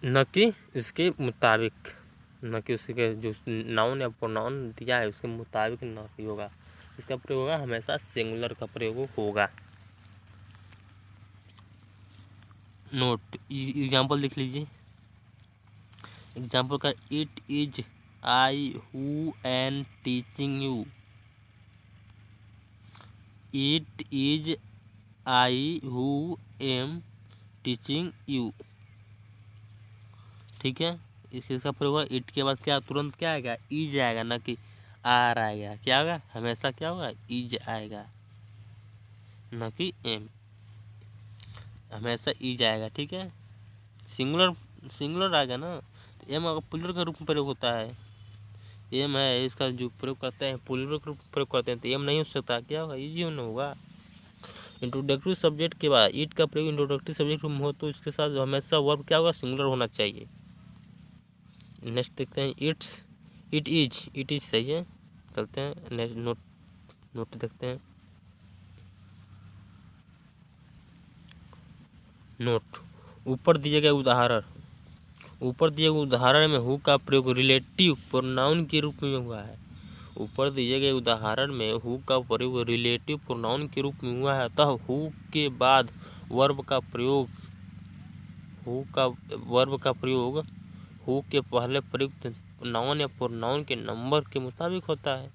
न कि इसके मुताबिक, न कि उसके जो नाउन या प्रोनाउन दिया है उसके मुताबिक न कि होगा, इसका प्रयोग होगा हमेशा सिंगुलर का प्रयोग होगा। नोट, एग्जाम्पल लिख लीजिए। एग्जाम्पल का, it is I who am teaching you, it is I who am teaching you. ठीक है, इसका प्रयोग होगा, इट के बाद क्या तुरंत क्या आएगा, इज आएगा, ना कि आर आएगा। क्या होगा, हमेशा क्या होगा, इज आएगा, ना कि एम, हमेशा इज आएगा। ठीक है, सिंगुलर सिंगुलर आएगा ना, तो एम अगर प्लूरल का रूप में प्रयोग होता है, एम है इसका जो प्रयोग करते हैं प्लूरल का रूप में प्रयोग करते हैं तो एम नहीं हो सकता, क्या होगा, इज ही होगा। इंट्रोडक्टरी सब्जेक्ट के बाद इट का प्रयोग इंट्रोडक्टरी सब्जेक्ट में हो तो इसके साथ हमेशा वर्ब क्या होगा, सिंगुलर होना चाहिए। नेक्स्ट देखते हैं, इट इज सही है। चलते हैं नेक्स्ट, नोट देखते हैं। नोट, ऊपर दिए गए उदाहरण में हु का प्रयोग रिलेटिव प्रोनाउन के रूप में हुआ है। ऊपर दिए गए उदाहरण में हु का प्रयोग रिलेटिव प्रोनाउन के रूप में हुआ है, अतः हु के बाद वर्ब का प्रयोग हु के पहले प्रयुक्त नाउन या प्रोनाउन के नंबर के मुताबिक होता है।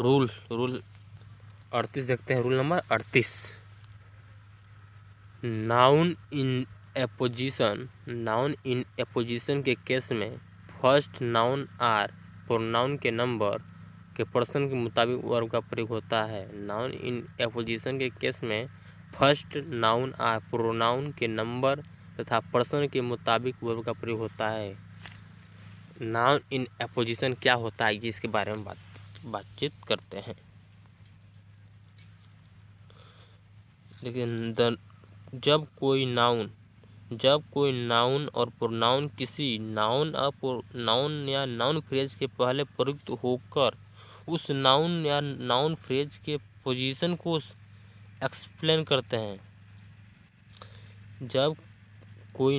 रूल 38 देखते हैं, rule number 38। Noun in apposition के केस में फर्स्ट नाउन आर प्रोनाउन के नंबर के पर्सन के मुताबिक वर्ब का प्रयोग होता है। नाउन इन एपोजिशन के केस में फर्स्ट नाउन और प्रोनाउन के नंबर तथा पर्सन के मुताबिक वर्ब का प्रयोग होता है। नाउन इन अपोजिशन क्या होता है, ये इसके बारे में बातचीत करते हैं। लेकिन जब कोई नाउन और प्रोनाउन किसी नाउन या नाउन फ्रेज के पहले प्रयुक्त होकर उस नाउन या नाउन फ्रेज के पोजीशन को एक्सप्लेन करते हैं। जब कोई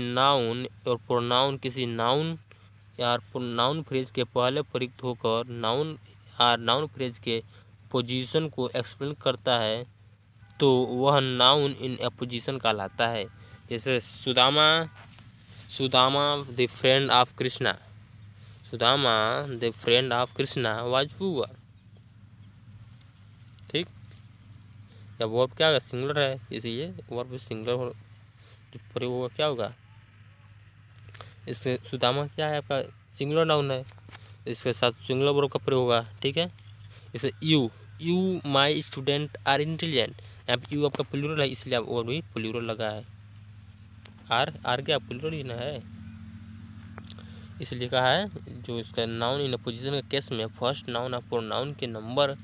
नाउन और प्रोनाउन किसी नाउन या नाउन फ्रेज के पहले प्रयुक्त होकर नाउन या नाउन फ्रेज के पोजीशन को एक्सप्लेन करता है तो वह नाउन इन अपोजिशन कहलाता है। जैसे Sudama the friend of Krishna, Sudama the friend of Krishna was poor. ठीक, या वर्ब क्या होगा, सिंगुलर है, इसलिए वर्ब सिंगुलर प्रयोग होगा, क्या होगा, इससे सुदामा क्या है आपका सिंगुलर नाउन है, इसके साथ सिंगुलर वर्ब का प्रयोग होगा। ठीक है, इसे you my student are intelligent, यहाँ पे यू आपका प्लूरल है इसलिए आप और भी प्लूरल लगा है। आर क्या प्लूरल ही ना है, इसलिए कहा है जो इसका नाउन इन पोजीशन के केस में फर्स्ट नाउन और प्रोनाउन के नंबर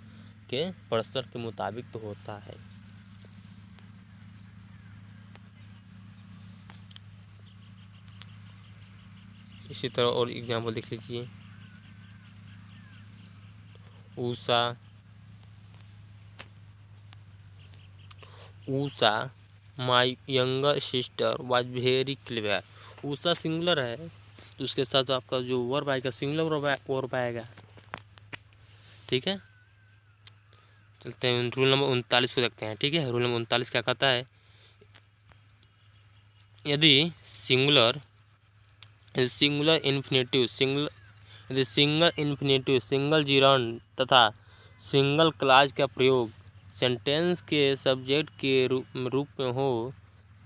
के पर्सन के मुताबिक तो होता है। इसी तरह और एग्जाम्पल देख लीजिए। Usha my younger sister was very clever. Usha singular है तो उसके साथ आपका जो वर्ब आएगा सिंगुलर वर्ब आएगा। ठीक है, चलते हैं रूल नंबर 39 को देखते हैं। ठीक है, रूल नंबर 39 क्या कहता है, यदि सिंगुलर इन्फिनेटिव सिंगल जिरंड तथा सिंगल क्लॉज का प्रयोग सेंटेंस के सब्जेक्ट के रूप में हो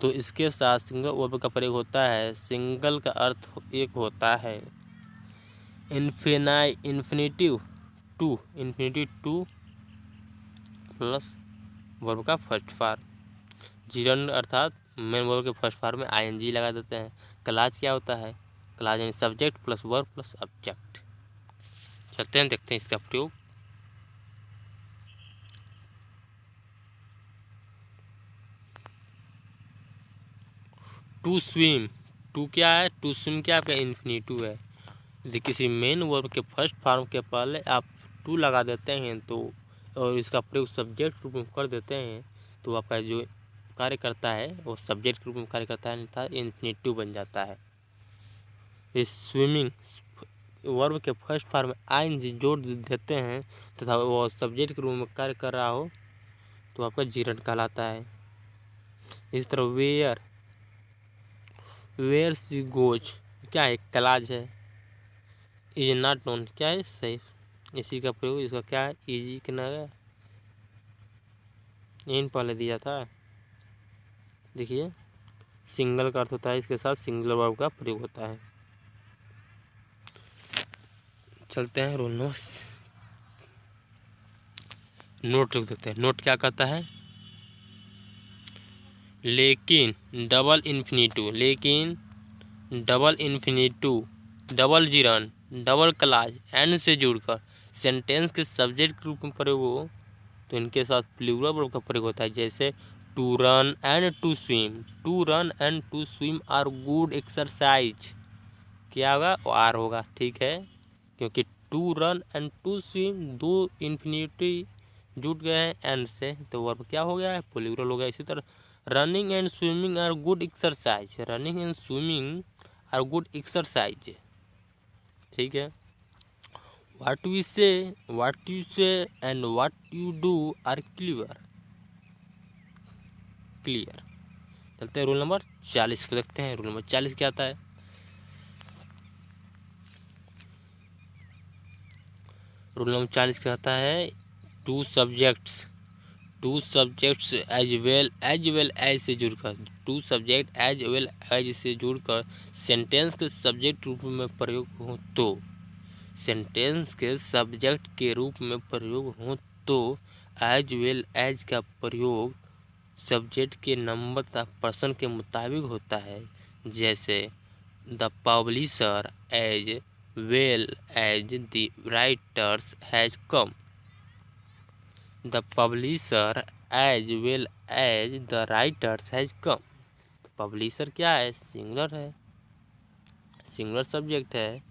तो इसके साथ सिंगल वर्ब का प्रयोग होता है। सिंगल का अर्थ एक होता है। इन्फिनेटिव टू प्लस वर्ब का फर्स्ट फॉर्म, जिरंड अर्थात मेन वर्ब के फर्स्ट फॉर्म में आईएनजी लगा देते हैं। क्लॉज क्या होता है, क्लॉज यानी subject plus verb plus object. चलते हैं देखते हैं इसका प्रयोग। टू स्विम, टू क्या है, टू स्विम क्या आपका इन्फिनेटिव है। यदि किसी मेन वर्ब के फर्स्ट फॉर्म के पहले आप टू लगा देते हैं तो और इसका प्रयोग सब्जेक्ट रूप में कर देते हैं तो आपका जो कार्य करता है वो सब्जेक्ट के रूप में कार्य करता है, अन्यथा इन्फिनेटिव बन जाता है। इस स्विमिंग वर्ब के फर्स्ट फॉर्म में आईएनजी जोड़ देते हैं तथा वो सब्जेक्ट के रूप में कार्य कर रहा हो तो आपका जिरंड कहलाता है। इस तरह वेयर सी गोज क्या है, क्लॉज है। इज नॉट नोन क्या है, सही, इसी का प्रयोग इसका क्या है, इजी के ना इन पहले दिया था। देखिए सिंगल का अर्थ होता है, इसके साथ सिंगुलर वर्ब का प्रयोग होता है। चलते हैं रूल नोट लिख देते हैं। नोट क्या कहता है, लेकिन double infinitive double gerund double clause and से जुड़कर सेंटेंस के सब्जेक्ट के रूप में प्रयोग हो तो इनके साथ प्लूरल वर्ब का प्रयोग होता है। जैसे to run and to swim are good exercise, क्या होगा, आर होगा। ठीक है, क्योंकि to run and to swim दो इन्फिनेटिव जुट गए हैं एंड से तो वर्ब क्या हो गया है, प्लूरल हो गया। इसी तरह running and swimming are good exercise, ठीक है। What you say and what you do are clear. चलते हैं रूल नंबर 40 को देखते हैं। रूल नंबर 40 क्या आता है, रूल नंबर 40 कहता है two subjects as well as से जुड़कर सेंटेंस के सब्जेक्ट रूप में प्रयोग हो तो एज वेल एज का प्रयोग सब्जेक्ट के नंबर तथा पर्सन के मुताबिक होता है। जैसे the publisher as well as the writers has come. The publisher as well as the writers has come. Publisher क्या है? सिंगुलर है, सिंगुलर सब्जेक्ट है।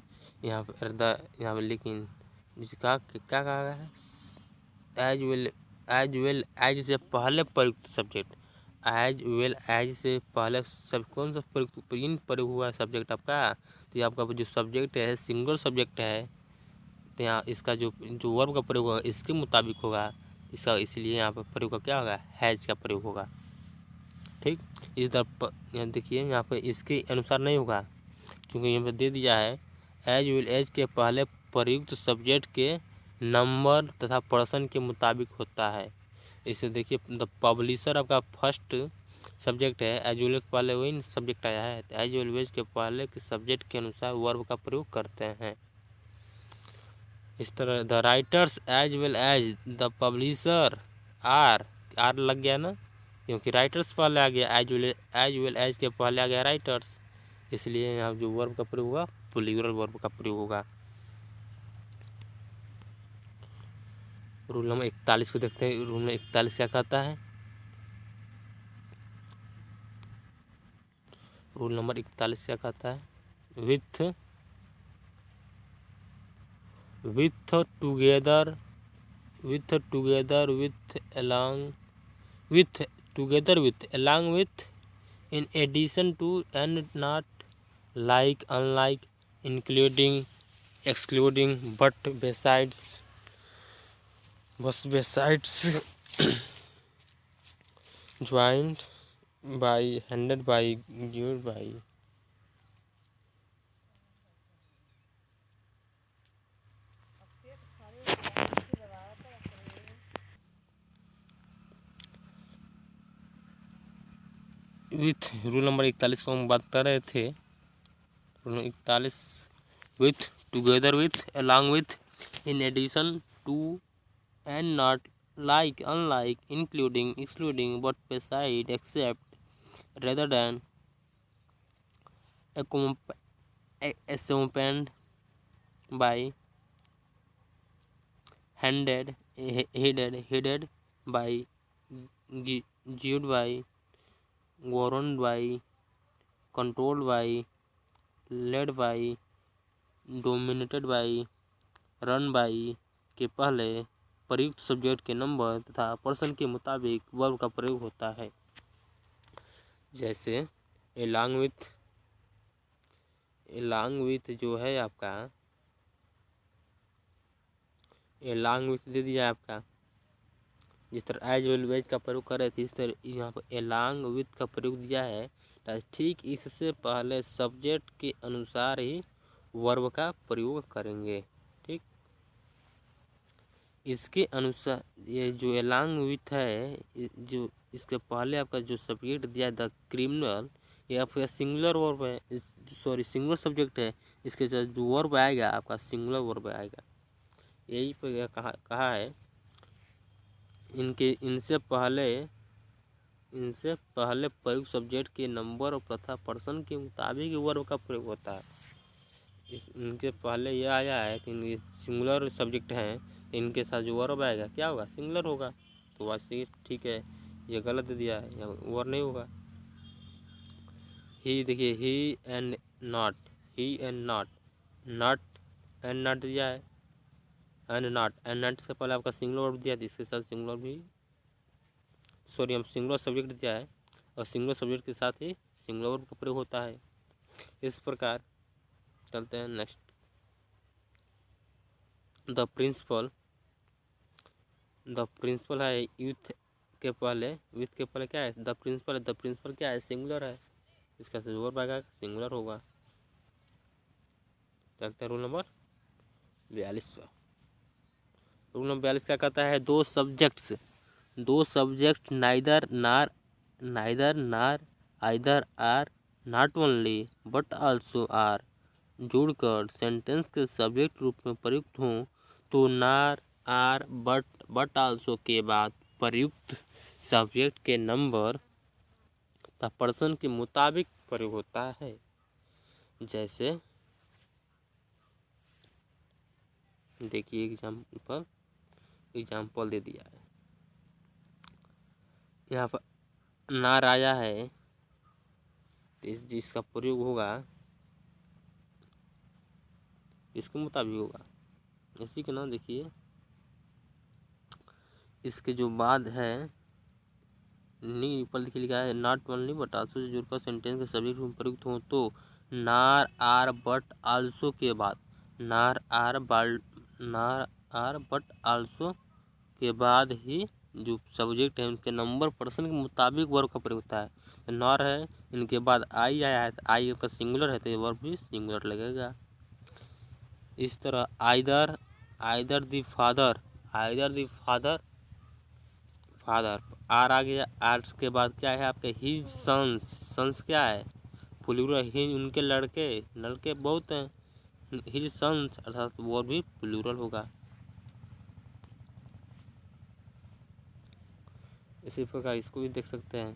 यहाँ पर लेकिन क्या क्या कहा गया है? एज वेल एज से पहले प्रयुक्त सब्जेक्ट, एज वेल एज से पहले सब कौन सा प्रयोग हुआ सब्जेक्ट आपका? तो ये आपका जो सब्जेक्ट है सिंगुलर सब्जेक्ट है, तो यहाँ इसका जो वर्ब का प्रयोग होगा इसके मुताबिक होगा इसका, इसलिए यहाँ पर प्रयोग का क्या होगा? हैज का प्रयोग होगा। ठीक, इस तरफ यहाँ देखिए, यहाँ पर इसके अनुसार नहीं होगा क्योंकि यहाँ पर दे दिया है एज वेल एज के पहले प्रयुक्त सब्जेक्ट के नंबर तथा पर्सन के मुताबिक होता है। इसे देखिए, द पब्लिशर आपका फर्स्ट सब्जेक्ट है, एज वेल के पहले वही सब्जेक्ट आया है, तो एज वेल एज के पहले के सब्जेक्ट के अनुसार वर्ब का प्रयोग करते हैं। इस तरह the writers as well as the publisher are लग गया ना, क्योंकि राइटर्स पहले आ गया, एज वेल एज के पहले आ गया राइटर्स, इसलिए यहाँ जो वर्ब का प्रयोग होगा प्लूरल वर्ब का प्रयोग होगा। रूल नंबर 41 को देखते हैं। रूल नंबर 41 क्या कहता है? रूल नंबर 41 क्या कहता है? With together along with in addition to and not like unlike including excluding but besides joined by handed by given by। With rule number 41 को हम बात कर रहे थे। Rule 41 with together with along with in addition to and not like unlike including excluding but beside except rather than accompanied by headed by guided by governed by controlled by led by dominated by run by के पहले प्रयुक्त subject के number तथा person के मुताबिक verb का प्रयोग होता है। जैसे along with जो है आपका along with दे दिया आपका, जिस तरह एज वेल एज का प्रयोग कर रहे थे इस तरह यहाँ पर along with का प्रयोग दिया है, ठीक इससे पहले सब्जेक्ट के अनुसार ही वर्ब का प्रयोग करेंगे। ठीक, इसके अनुसार ये जो along with है, जो इसके पहले आपका जो सब्जेक्ट दिया द क्रिमिनल, ये आपका सिंगुलर वर्ब है, सॉरी सिंगुलर सब्जेक्ट है, इसके साथ जो वर्ब आएगा आपका सिंगुलर वर्ब आएगा। यही पर कहा है इनसे पहले प्रयुक्त सब्जेक्ट के नंबर और तथा पर्सन के मुताबिक वर्ब का प्रयोग होता है। इनके पहले ये आया है कि इनके सिंगुलर सब्जेक्ट हैं, इनके साथ जो वर्ब आएगा क्या होगा? सिंगुलर होगा। तो वैसे ठीक है, ये गलत दे दिया है, यहाँ वर्ब नहीं होगा। ही देखिए ही एंड नॉट दिया है, एंड नॉट से पहले आपका सिंगुलर वर्ब दिया है, इसके साथ सिंगुलर भी सॉरी हम सिंगुलर सब्जेक्ट दिया है और सिंगुलर सब्जेक्ट के साथ ही सिंगुलर वर्ब का प्रयोग होता है। इस प्रकार चलते हैं नेक्स्ट। द प्रिंसिपल है विथ के पहले क्या है? द प्रिंसिपल क्या है? सिंगुलर है, इसका वर्ब आएगा सिंगुलर होगा। चलते हैं रूल नंबर 42। रूल नंबर 42 क्या कहता है? दो subject neither nor either or not only but also or जोड़कर सेंटेंस के सब्जेक्ट रूप में प्रयुक्त हों तो नार आर बट आल्सो के बाद प्रयुक्त सब्जेक्ट के नंबर तथा पर्सन के मुताबिक प्रयोग होता है। जैसे देखिए एग्जाम्पल दे दिया है यहाँ पर। नार आया है तो जिसका प्रयोग होगा इसके मुताबिक होगा। इसी के नाम देखिए, इसके जो बाद है ऊपर लिखा है not only but also say जुड़कर सेंटेंस के सब्जेक्ट में प्रयुक्त हो तो नार आर बट आल्सो के बाद नार आर बट आल्सो के बाद ही जो सब्जेक्ट है उनके नंबर पर्सन के मुताबिक वर्ब का प्रयोग होता है। तो नॉर है, इनके बाद आई आया है तो आई का सिंगुलर है तो ये वर्ब भी सिंगुलर लगेगा। इस तरह आइदर द फादर आर आ गया। आर के बाद क्या है आपके हिज सन्स क्या है प्लूरल, हिज उनके लड़के बहुत हैं, हिज सन्स अर्थात वो भी प्लूरल होगा। इसी प्रकार इसको भी देख सकते हैं,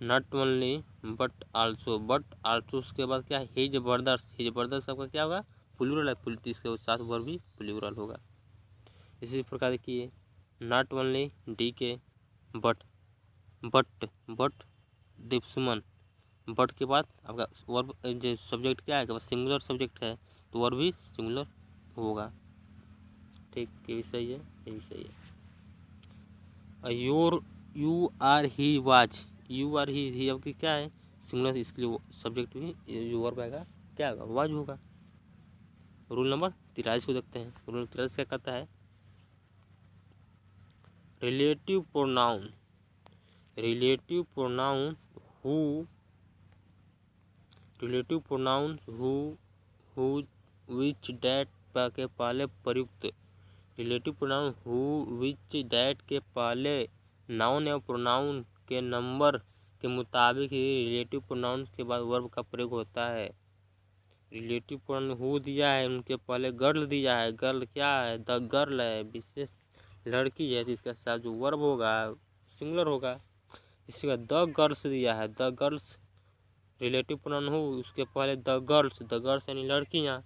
नॉट ओनली बट आल्सो उसके बाद क्या है हिज ब्रदर्स सबका क्या होगा प्लूरल है, इसके साथ वर्ब भी प्लूरल होगा। इसी प्रकार देखिए नॉट ओनली डी के बट दुश्मन, बट के बाद आपका वर्ब जो सब्जेक्ट क्या है सिंगुलर सब्जेक्ट है तो वर्ब भी सिंगुलर होगा। ठीक, ये भी सही है, ये भी सही है। You are he was, you are he आपकी क्या है सिंगुलर, इसके लिए सब्जेक्ट भी जो वर्ब आएगा क्या होगा वाज होगा। रूल नंबर 43 को देखते हैं। रूल 43 क्या कहता है, relative pronoun who which that के पहले प्रयुक्त, relative pronoun who which that के पहले नाउन या प्रोनाउन के नंबर के मुताबिक ही रिलेटिव प्रोनाउन के बाद वर्ब का प्रयोग होता है। रिलेटिव प्रोनाउन हु दिया है, उनके पहले गर्ल दिया है, गर्ल क्या है द गर्ल है, विशेष लड़की है, तो इसके साथ जो वर्ब होगा सिंगुलर होगा। इसके बाद द गर्ल्स दिया है, द गर्ल्स रिलेटिव प्रोनाउन हो, उसके पहले द गर्ल्स यानी लड़कियां,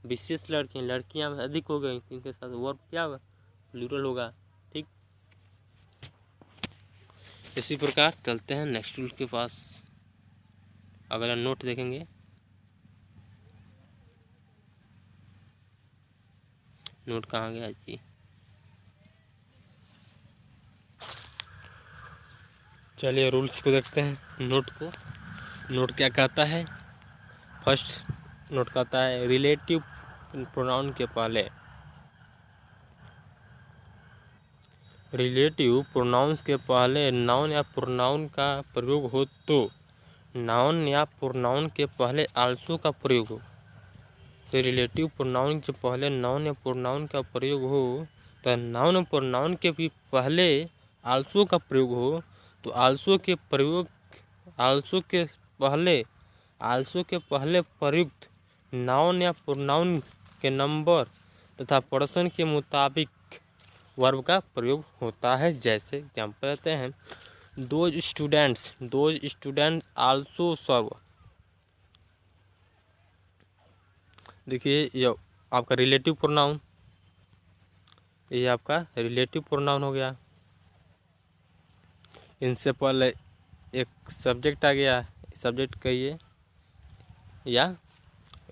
विशेष लड़कियां अधिक हो गई, इनके साथ वर्ब क्या होगा प्लूरल होगा। ठीक, इसी प्रकार चलते हैं नेक्स्ट रूल के पास। अगला नोट देखेंगे, नोट कहाँ गया जी, चलिए रूल्स को देखते हैं। नोट क्या कहता है, फर्स्ट नोट कहता है रिलेटिव प्रोनाउन के पहले, रिलेटिव प्रोनाउंस के पहले नाउन या प्रोनाउन का प्रयोग हो तो नाउन या प्रोनाउन के पहले आल्सो का प्रयोग हो। तो रिलेटिव प्रोनाउन के पहले नाउन या प्रोनाउन का प्रयोग हो तो नाउन या प्रोनाउन के भी पहले आल्सो का प्रयोग हो तो आल्सो के पहले प्रयुक्त नाउन या प्रोनाउन के नंबर तथा पर्सन के मुताबिक वर्ब का प्रयोग होता है। जैसे एग्जाम्पल देते हैं, दोज स्टूडेंट्स आल्सो सर्व। देखिए ये आपका रिलेटिव प्रोनाउन, ये आपका रिलेटिव प्रोनाउन हो गया, इनसे पहले एक सब्जेक्ट आ गया, सब्जेक्ट कहिए या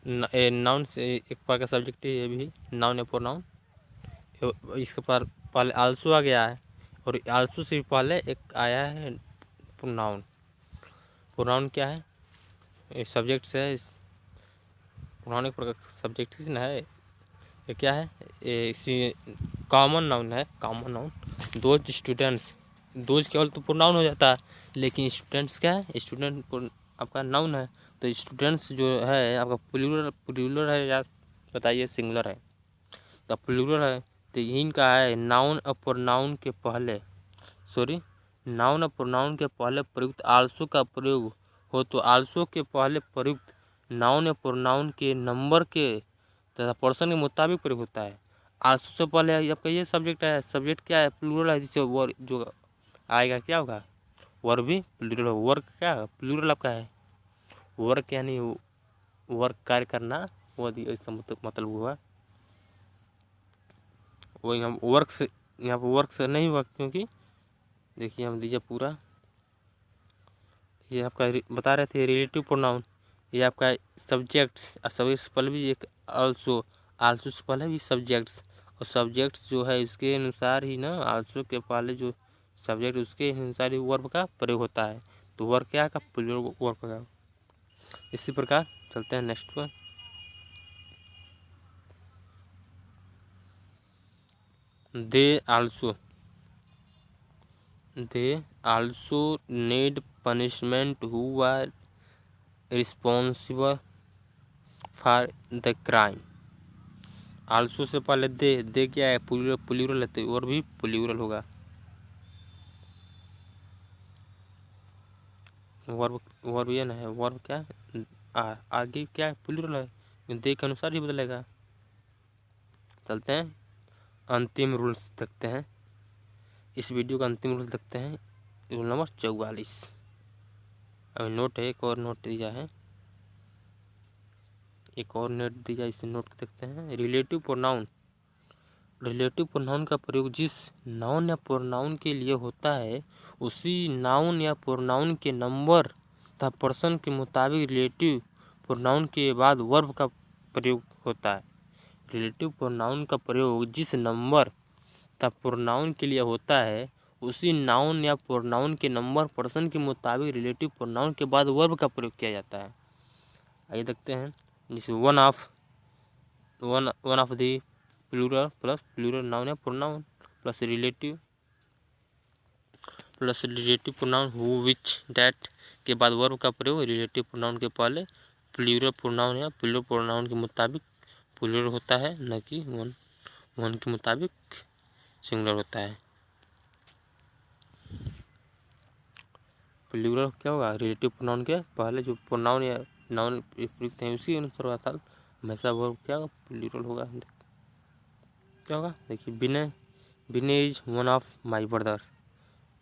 नाउन से एक प्रकार का सब्जेक्ट है, ये भी नाउन या प्रोनाउन। इसके पहले आल्सो आ गया है और आल्सो से पहले एक आया है प्रोनाउन। प्रोनाउन क्या है, सब्जेक्ट से है, प्रोनाउन एक प्रकार का सब्जेक्ट से ना है, ये क्या है, इसी कॉमन नाउन है, common noun. Those students, those केवल तो प्रोनाउन हो जाता है, लेकिन स्टूडेंट्स क्या है, स्टूडेंट आपका नाउन है, तो स्टूडेंट्स जो है आपका प्लूरल है या बताइए सिंगुलर है, तो प्लूरल है तो इनका है नाउन और प्रोनाउन के पहले नाउन और प्रोनाउन के पहले प्रयुक्त आल्सो का प्रयोग हो तो आल्सो के पहले प्रयुक्त नाउन या प्रोनाउन के नंबर के तथा पर्सन के मुताबिक प्रयोग होता है। आल्सो से पहले आपका ये सब्जेक्ट है, सब्जेक्ट क्या है, प्लूरल है, जिससे वर्ब जो आएगा क्या होगा, वर्ब भी प्लूरल होगा। वर्क क्या है, प्लूरल आपका है, वर्क यानी वर्क कार्य करना, वो इसका मतलब हुआ। वो यहाँ वर्क से, यहाँ पर वर्क से नहीं हुआ, क्योंकि देखिए हम दीजिए पूरा, ये आपका बता रहे थे रिलेटिव प्रोनाउन, ये आपका सब्जेक्ट, सब्जेक्ट से पहले भी एक आल्सो, आल्सो से पहले भी सब्जेक्ट्स, और सब्जेक्ट्स जो है इसके अनुसार ही ना, आल्सो के पहले जो सब्जेक्ट उसके अनुसार ही वर्ब का प्रयोग होता है। तो वर्ब क्या का, प्लूरल वर्ब का। इसी प्रकार चलते हैं नेक्स्ट पर। They also need punishment who are responsible for the crime. Also से पहले दे क्या है, प्लूरल है, तो और भी प्लूरल होगा। वर्ब ये ना है, वर्ब क्या है, आगे क्या है, प्लूरल है, दे के अनुसार ही बदलेगा। चलते हैं अंतिम रूल्स देखते हैं, इस वीडियो का अंतिम रूल देखते हैं, रूल नंबर 44। अभी नोट है, एक और नोट दिया है, एक और नोट दिया, इसे नोट देखते हैं। रिलेटिव प्रोनाउन, रिलेटिव प्रोनाउन का प्रयोग जिस नाउन या प्रोनाउन के लिए होता है, उसी नाउन या प्रोनाउन के नंबर तथा पर्सन के मुताबिक रिलेटिव प्रोनाउन के बाद वर्ब का प्रयोग होता है। रिलेटिव प्रोनाउन का प्रयोग जिस नंबर तथा प्रोनाउन के लिए होता है, उसी नाउन या प्रोनाउन के नंबर पर्सन के मुताबिक रिलेटिव प्रोनाउन के बाद वर्ब का प्रयोग किया जाता है। आइए देखते हैं, जैसे one of the plural plus plural noun या pronoun plus relative pronoun who which that के बाद वर्ब का प्रयोग रिलेटिव प्रोनाउन के पहले प्लूरल प्रोनाउन या प्लूरल प्रोनाउन के मुताबिक प्लूरल होता है, न कि वन के मुताबिक सिंगुलर होता है। प्लूरल क्या होगा, रिलेटिव प्रोनाउन के पहले जो प्रोनाउन या नाउन प्रयुक्त हैं उसी अनुसार होता है, हमेशा वर्ब क्या होगा, प्लूरल होगा। क्या होगा, देखिए Vinay is one of my brother.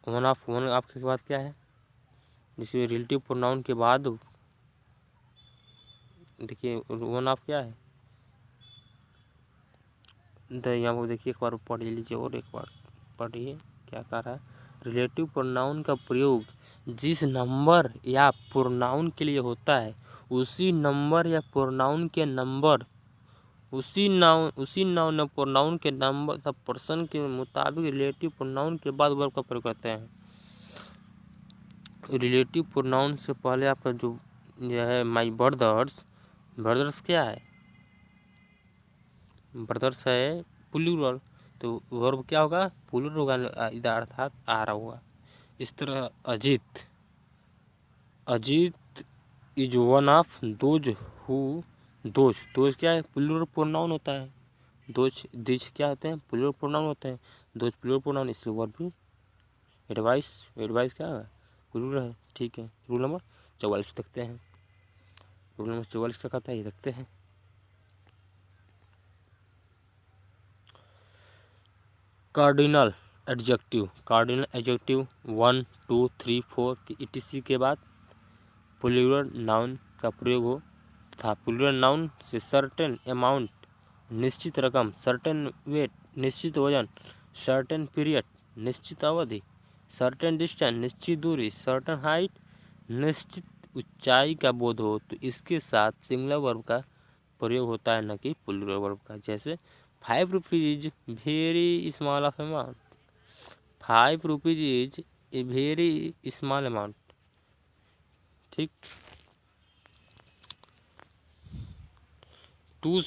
One आपके बाद क्या है, जिसमें रिलेटिव प्रोनाउन के बाद देखिए वन ऑफ क्या है, यहाँ पर देखिए एक बार पढ़ लीजिए और एक बार पढ़िए क्या कह रहा है। रिलेटिव प्रोनाउन का प्रयोग जिस नंबर या प्रोनाउन के लिए होता है, उसी नंबर या प्रोनाउन के नंबर, उसी नाउन या प्रोनाउन के नंबर तथा पर्सन के मुताबिक रिलेटिव प्रोनाउन के बाद वर्ब का प्रयोग करते हैं। रिलेटिव प्रोनाउन से पहले आपका जो यह है माई ब्रदर्स क्या है, ब्रदर्स है प्लूरल, तो वर्ब क्या होगा, प्लूरल होगा, इधर अर्थात आ रहा होगा। इस तरह Ajit is one of those क्या है, प्लूरल प्रोनाउन होता है, दिज क्या होते हैं, प्लूरल प्रोनाउन होते हैं, दोज प्लूरल प्रोनाउन, इसलिए वर्ब भी। एडवाइस क्या है, प्लूरल है, ठीक है। रूल नंबर 44 देखते हैं, रूल नंबर 44 क्या कहता है, ये देखते हैं। कार्डिनल एडजेक्टिव 1 2 3 4 etc के बाद प्लूरल नाउन का प्रयोग हो तथा प्लूरल नाउन से सर्टेन अमाउंट निश्चित रकम, सर्टेन वेट निश्चित वजन, सर्टेन पीरियड निश्चित अवधि, सर्टेन डिस्टेंस निश्चित दूरी, सर्टेन हाइट निश्चित ऊंचाई का बोध हो, तो इसके साथ सिंगुलर वर्ब का प्रयोग होता है, न कि प्लूरल वर्ब का। जैसे 5 rupees is very small of amount, 5 rupees is a very small amount, ठीक। 2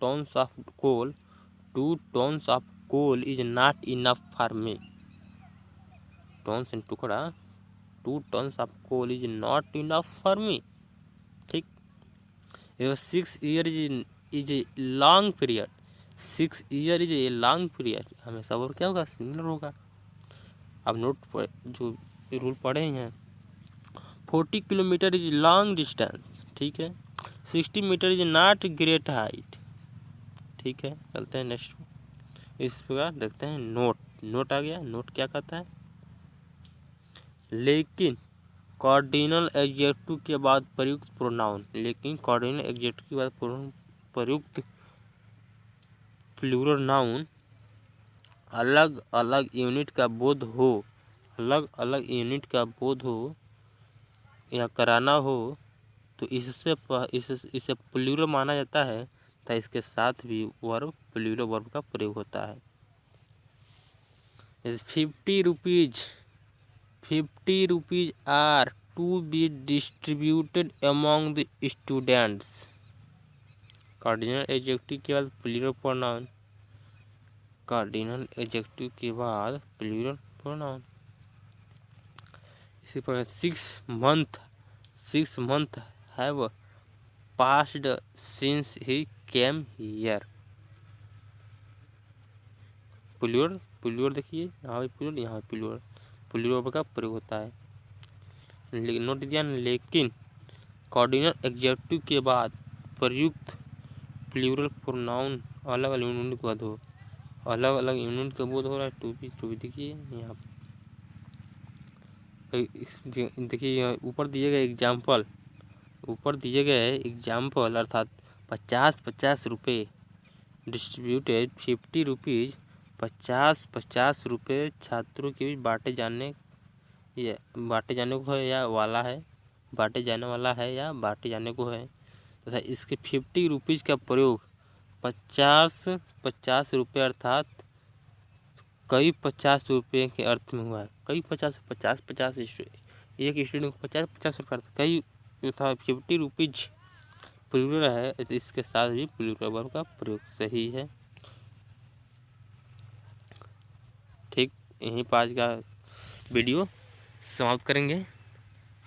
tons of coal is not enough for me, Tons इन टुकड़ा, 2 tons of coal is not enough for me, ठीक। 6 years is a long period, 6 years is a long period, हमेशा verb क्या होगा, singular होगा। अब note पर जो रूल पढ़े हैं, 40 किलोमीटर इज लॉन्ग डिस्टेंस, ठीक है। 60 metre is not great height. ठीक है, चलते हैं नेक्स्ट। इस प्रकार देखते हैं नोट आ गया। नोट क्या कहता है, लेकिन कार्डिनल एडजेक्टिव के बाद प्रयुक्त प्रोनाउन, लेकिन कार्डिनल एडजेक्टिव के बाद प्रयुक्त प्लूरल नाउन अलग अलग यूनिट का बोध हो, अलग अलग यूनिट का बोध हो या कराना हो तो इसे प्लूरल माना जाता है, तो इसके साथ भी वर्ब प्लूरल वर्ब का प्रयोग होता है। 50 rupees are to be distributed among the students. Cardinal adjective के बाद प्लूरल प्रोनाउन, कार्डिनल एडजेक्टिव के बाद प्लूरल प्रोनाउन। इसी प्रकार 6 months have passed since he came here। Plural देखिए, यहाँ भी प्लूरल, यहाँ भी प्लूरल का प्रयोग होता है। लेकिन नोट दिया, लेकिन कार्डिनल एडजेक्टिव के बाद प्रयुक्त प्लूरल प्रोनाउन अलग अलग यूनिट का बोध हो, अलग अलग यूनिट का बोध हो रहा है। टू भी देखिए यहाँ देखिए ऊपर दिए गए एग्जाम्पल अर्थात 50 रुपये डिस्ट्रीब्यूटेड 50 रुपीज़ 50 रुपये छात्रों के बीच बांटे जाने को है या वाला है, बांटे जाने वाला है या बांटे जाने को है तथा इसके 50 रुपीज़ का प्रयोग 50 रुपये अर्थात कई 50 रुपये के अर्थ में हुआ है। कई 50 एक स्टूडेंट को 50 रुपये कई तथा 50 रुपीज प्लूरल है, तो इसके साथ भी प्लूरल वर्ब का प्रयोग सही है। ठीक, यहीं पर आज का वीडियो समाप्त करेंगे।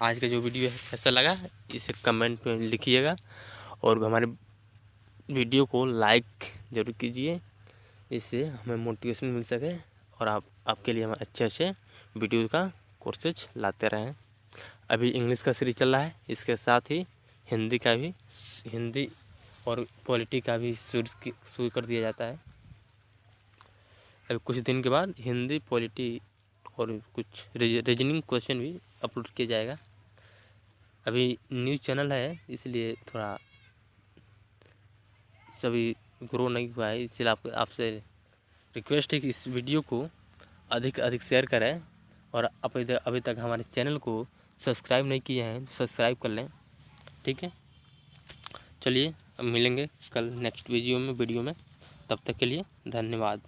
आज का जो वीडियो है कैसा लगा इसे कमेंट में लिखिएगा और हमारे वीडियो को लाइक ज़रूर कीजिए, इससे हमें मोटिवेशन मिल सके और आपके लिए हम अच्छे वीडियो का कोर्सेज लाते रहें। अभी इंग्लिश का सीरीज चल रहा है, इसके साथ ही हिंदी और पॉलिटी का भी शुरू कर दिया जाता है। अभी कुछ दिन के बाद हिंदी पॉलिटी और कुछ रीजनिंग क्वेश्चन भी अपलोड किया जाएगा। अभी न्यूज़ चैनल है इसलिए थोड़ा सभी ग्रो नहीं हुआ है, इसलिए आपसे रिक्वेस्ट है कि इस वीडियो को अधिक शेयर करें और अभी तक हमारे चैनल को सब्सक्राइब नहीं किए हैं सब्सक्राइब कर लें। ठीक है, चलिए अब मिलेंगे कल नेक्स्ट वीडियो में। तब तक के लिए धन्यवाद।